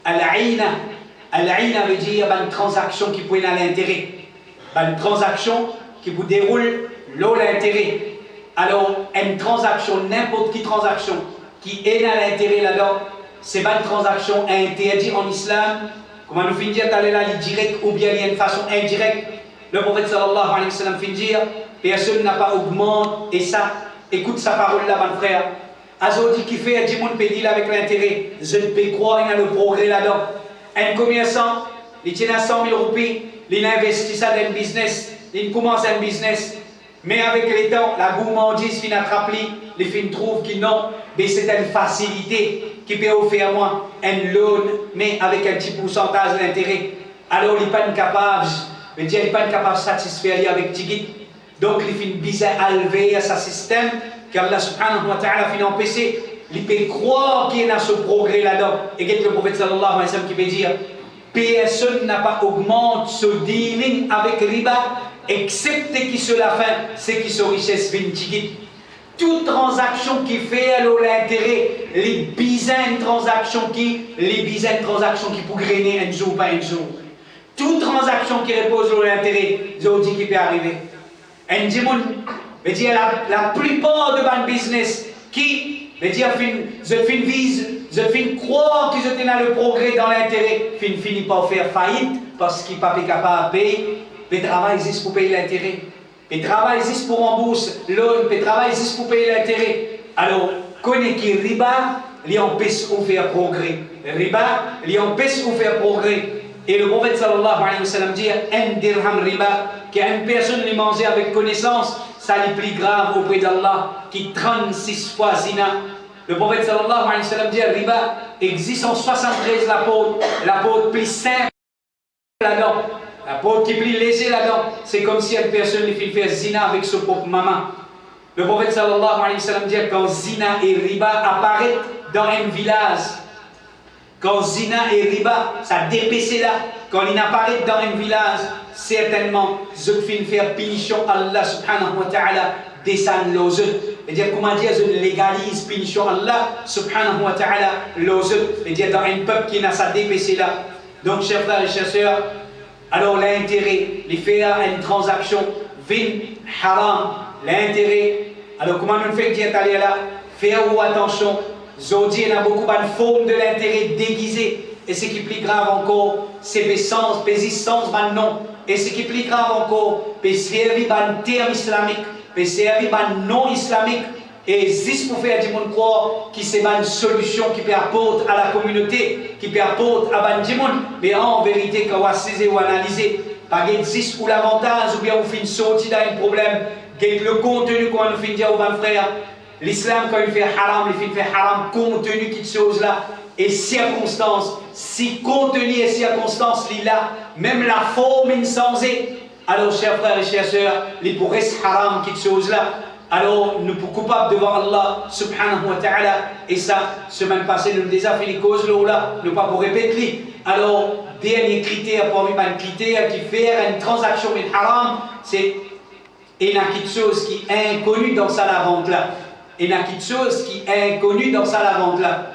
[SPEAKER 2] Al-aina veut dire une transaction qui peut être à l'intérêt, une transaction qui vous déroule l'intérêt. Alors, une transaction, n'importe quelle transaction qui est à l'intérêt là-dedans, c'est pas une transaction interdite en islam. Comment nous finir d'aller là, direct ou bien il y a une façon indirecte. Le prophète sallallahu alayhi wa sallam finit dire, personne n'a pas augmenté et ça, écoute sa parole là, mon frère. Azodi qui fait, du monde peut dire avec l'intérêt, je ne peux croire qu'il y a le progrès là-dedans. Un commerçant, il tient à 100 000 roupies, il investit ça dans un business, il commence un business. Mais avec les temps, la gourmandise finit à attraper, les filles trouvent que non, mais c'est une facilité qui peut offrir à moi un loan, mais avec un petit pourcentage d'intérêt. Alors, il n'est pas capable, il n'est pas capable de satisfaire avec Tigit. Donc, il finit bizarre à lever à ce système, car Allah subhanahu wa ta'ala finit empêcher. Il peut croire qu'il y a ce progrès là-dedans. Et que le prophète sallallahu alayhi wa sallam qui peut dire, personne n'a pas augmenté ce dealing avec riba, excepté qui se la fin, c'est qui se richesse vintigit. Toute transaction qui fait l'intérêt, les bizaines de transactions qui pour grainer un jour, pas un jour. Toute transaction qui repose l'intérêt, je vous dis qui peut arriver. Un dimanche, veut dire la plupart de mon business qui, veut dire, je finis croire que je tenais le progrès dans l'intérêt, finit par faire faillite parce qu'il n'est pas capable de payer. Le travail existe pour payer l'intérêt. Le travail existe pour rembourser l'autre. Le travail existe pour payer l'intérêt. Alors, connaît qui riba, il empêche de faire progrès. Riba, il empêche de faire progrès. Et le prophète sallallahu alayhi wa sallam dit, un dirham riba, qu'une personne les mange avec connaissance, ça est plus grave auprès d'Allah, qui 36 fois zina. Le prophète sallallahu alayhi wa sallam dit, riba existe en 73 l'apôtre plus simple là-dedans. La peau qui est plus léger là-dedans, c'est comme si une personne lui fait zina avec son propre maman. Le prophète sallallahu alayhi wa sallam dit quand zina et riba apparaissent dans un village, quand zina et riba, ça dépasse là, quand il apparaît dans un village, certainement, je vais faire punition Allah subhanahu wa ta'ala descend l'eau. et dire comment dire, je légalise, punition Allah, subhanahu wa ta'ala, l'autre, et dire dans un peuple qui n'a sa DPC là. Donc, chers frères et chers sœurs, alors l'intérêt, les faire une transaction, vin, haram, l'intérêt, alors comment nous fait dire d'aller là, faire attention, Zodi, il y a beaucoup de formes de l'intérêt déguisé. Et ce qui est plus grave encore, c'est l'essence, l'existence non. Et ce qui est plus grave encore, c'est servir un terme islamique, c'est servir un non islamique. Et juste pour faire du monde croire que c'est une solution qui peut apporter à la communauté, qui peut apporter à du monde. Mais en vérité, quand on va saisir ou analyser, pas juste ou l'avantage, ou bien on fait une sortie d'un problème, le contenu qu'on nous fait dire aux bons frères. L'islam, quand il fait haram, il fait haram contenu qui chose là et circonstances. Si contenu et circonstances là, même la forme insensée. Alors, chers frères et chères sœurs, il pourrait être haram qui chose là. Alors, nous sommes coupables devant Allah subhanahu wa ta'ala. Et ça, semaine passée, nous déjà fait les causes là, nous pas pour répéter. Alors, dernier critère, parmi les critères qui fait une transaction avec haram, c'est une chose qui est inconnue dans sa vente là. Il y a quelque chose qui est inconnu dans sa vente là.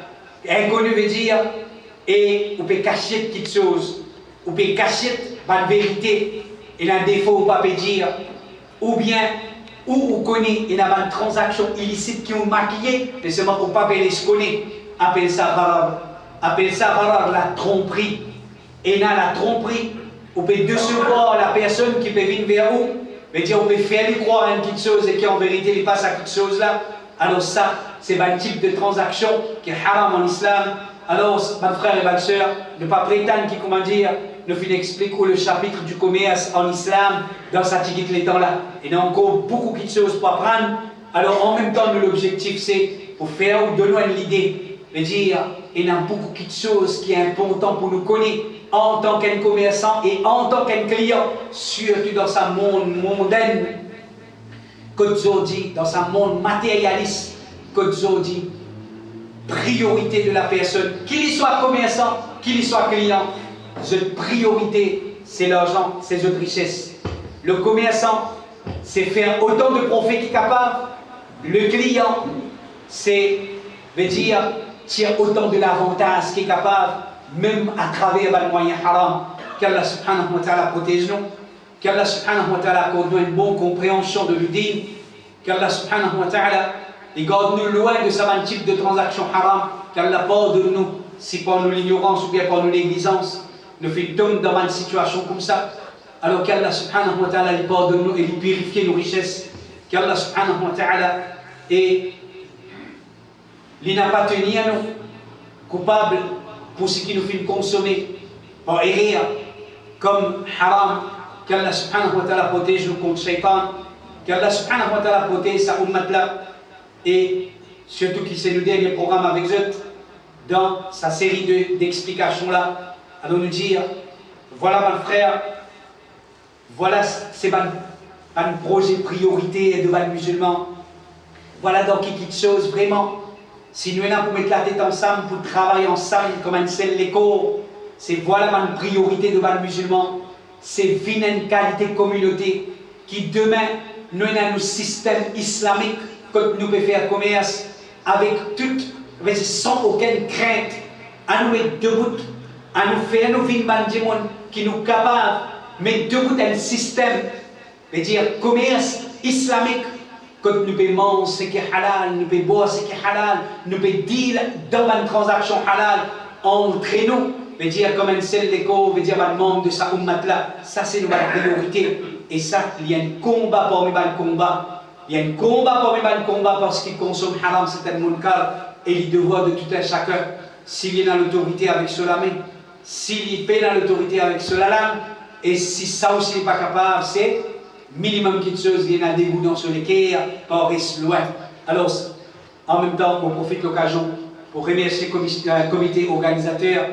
[SPEAKER 2] Inconnu veut dire, et on peut cacher quelque chose, on peut cacher la vérité, il y a un défaut, on peut dire, ou bien, où on connaît, il y a une transaction illicite qui ont maquillé, mais seulement on ne peut pas les connaître, appelle ça gharar, la tromperie. Et il y a la tromperie, on peut décevoir la personne qui peut venir vers vous, veut dire, on peut faire lui croire à une petite chose et qu'en vérité, il passe à quelque chose là. Alors ça, c'est un type de transaction qui est haram en islam. Alors, mes frères et mes sœurs, ne pas prétendre qui, comment dire, ne finit expliquer le chapitre du commerce en islam dans sa tigite les temps là. Il y a encore beaucoup de choses pour apprendre. Alors, en même temps, l'objectif, c'est pour faire ou donner une idée. De dire, il y a beaucoup de choses qui est important pour nous connaître en tant qu'un commerçant et en tant qu'un client, surtout dans sa monde mondaine. Dans un monde matérialiste, priorité de la personne, qu'il soit commerçant, qu'il soit client, cette priorité, c'est l'argent, c'est notre richesse. Le commerçant, c'est faire autant de profit qu'il est capable. Le client, c'est, veut dire, tirer autant de l'avantage qu'il est capable, même à travers les moyens haram. Qu'Allah subhanahu wa ta'ala protège nous. Qu'Allah subhanahu wa ta'ala accorde une bonne compréhension de l'udin, qu'Allah subhanahu wa ta'ala garde-nous loin de ce type de transaction haram, qu'Allah pardonne nous si par nous l'ignorance ou bien par nous négligence, nous fait tomber dans une situation comme ça. Alors qu'Allah subhanahu wa ta'ala pardonne nous et lui purifie nos richesses, qu'Allah subhanahu wa ta'ala et il n'a pas tenu à nous coupables pour ce qui nous fait consommer par erreur comme haram. Qu'Allah subhanahu wa ta'ala protège nous contre Shaitan, qu'Allah subhanahu wa ta'ala protège sa ummat là, et surtout qu'il c'est le dernier programme avec eux, dans sa série d'explications là, à nous dire, voilà mon frère, voilà c'est un projet priorité de les musulmans, voilà donc quelque chose vraiment, si nous sommes pour mettre la tête ensemble, pour travailler ensemble comme un seul écho, c'est voilà ma priorité de les musulmans. C'est une qualité de communauté qui demain nous avons un système islamique que nous pouvons faire commerce avec tout, sans aucune crainte, à nous mettre debout, à nous faire nous vivre des gens qui nous capables de mettre debout un système, veut dire commerce islamique, que nous pouvons manger ce qui est halal, nous pouvons boire ce qui est halal, nous pouvons deal dans une transaction halal entre nous. Veut dire comme un seul écho, veut dire un membre de sa ummat là, ça c'est notre priorité. Et ça, il y a un combat parmi les combats. Il y a un combat parmi les combats parce qu'il consomme haram, c'est un munkar. Et il devoir de tout un chacun, s'il y a l'autorité avec cela même, s'il y paie l'autorité avec cela là, et si ça aussi n'est pas capable, c'est minimum quelque chose, il y a un dégoût dans ce l'équerre, on reste loin. Alors, en même temps, on profite de l'occasion pour remercier le comité organisateur,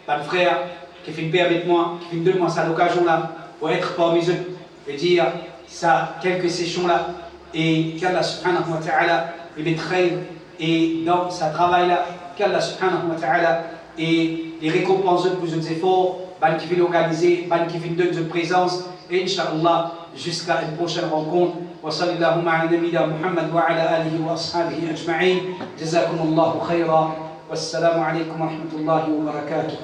[SPEAKER 2] le frère qui fait une paix avec moi, qui fait donner moi cette occasion-là pour être parmi eux et dire ça, quelques sessions là, et qu'Allah subhanahu wa ta'ala les traîne et dans ce travail-là, qu'Allah subhanahu wa ta'ala et les récompenses pour vos efforts, qui viennent organiser, qui viennent donner votre présence, et Inch'Allah,
[SPEAKER 1] jusqu'à une prochaine rencontre. Wa sallallahu ala nabiyyina Muhammad wa ala alihi wa ashabihi ajma'in. Jazakumullahu khayra. Wassalamu alaykum wa rahmatullahi wa barakatuh.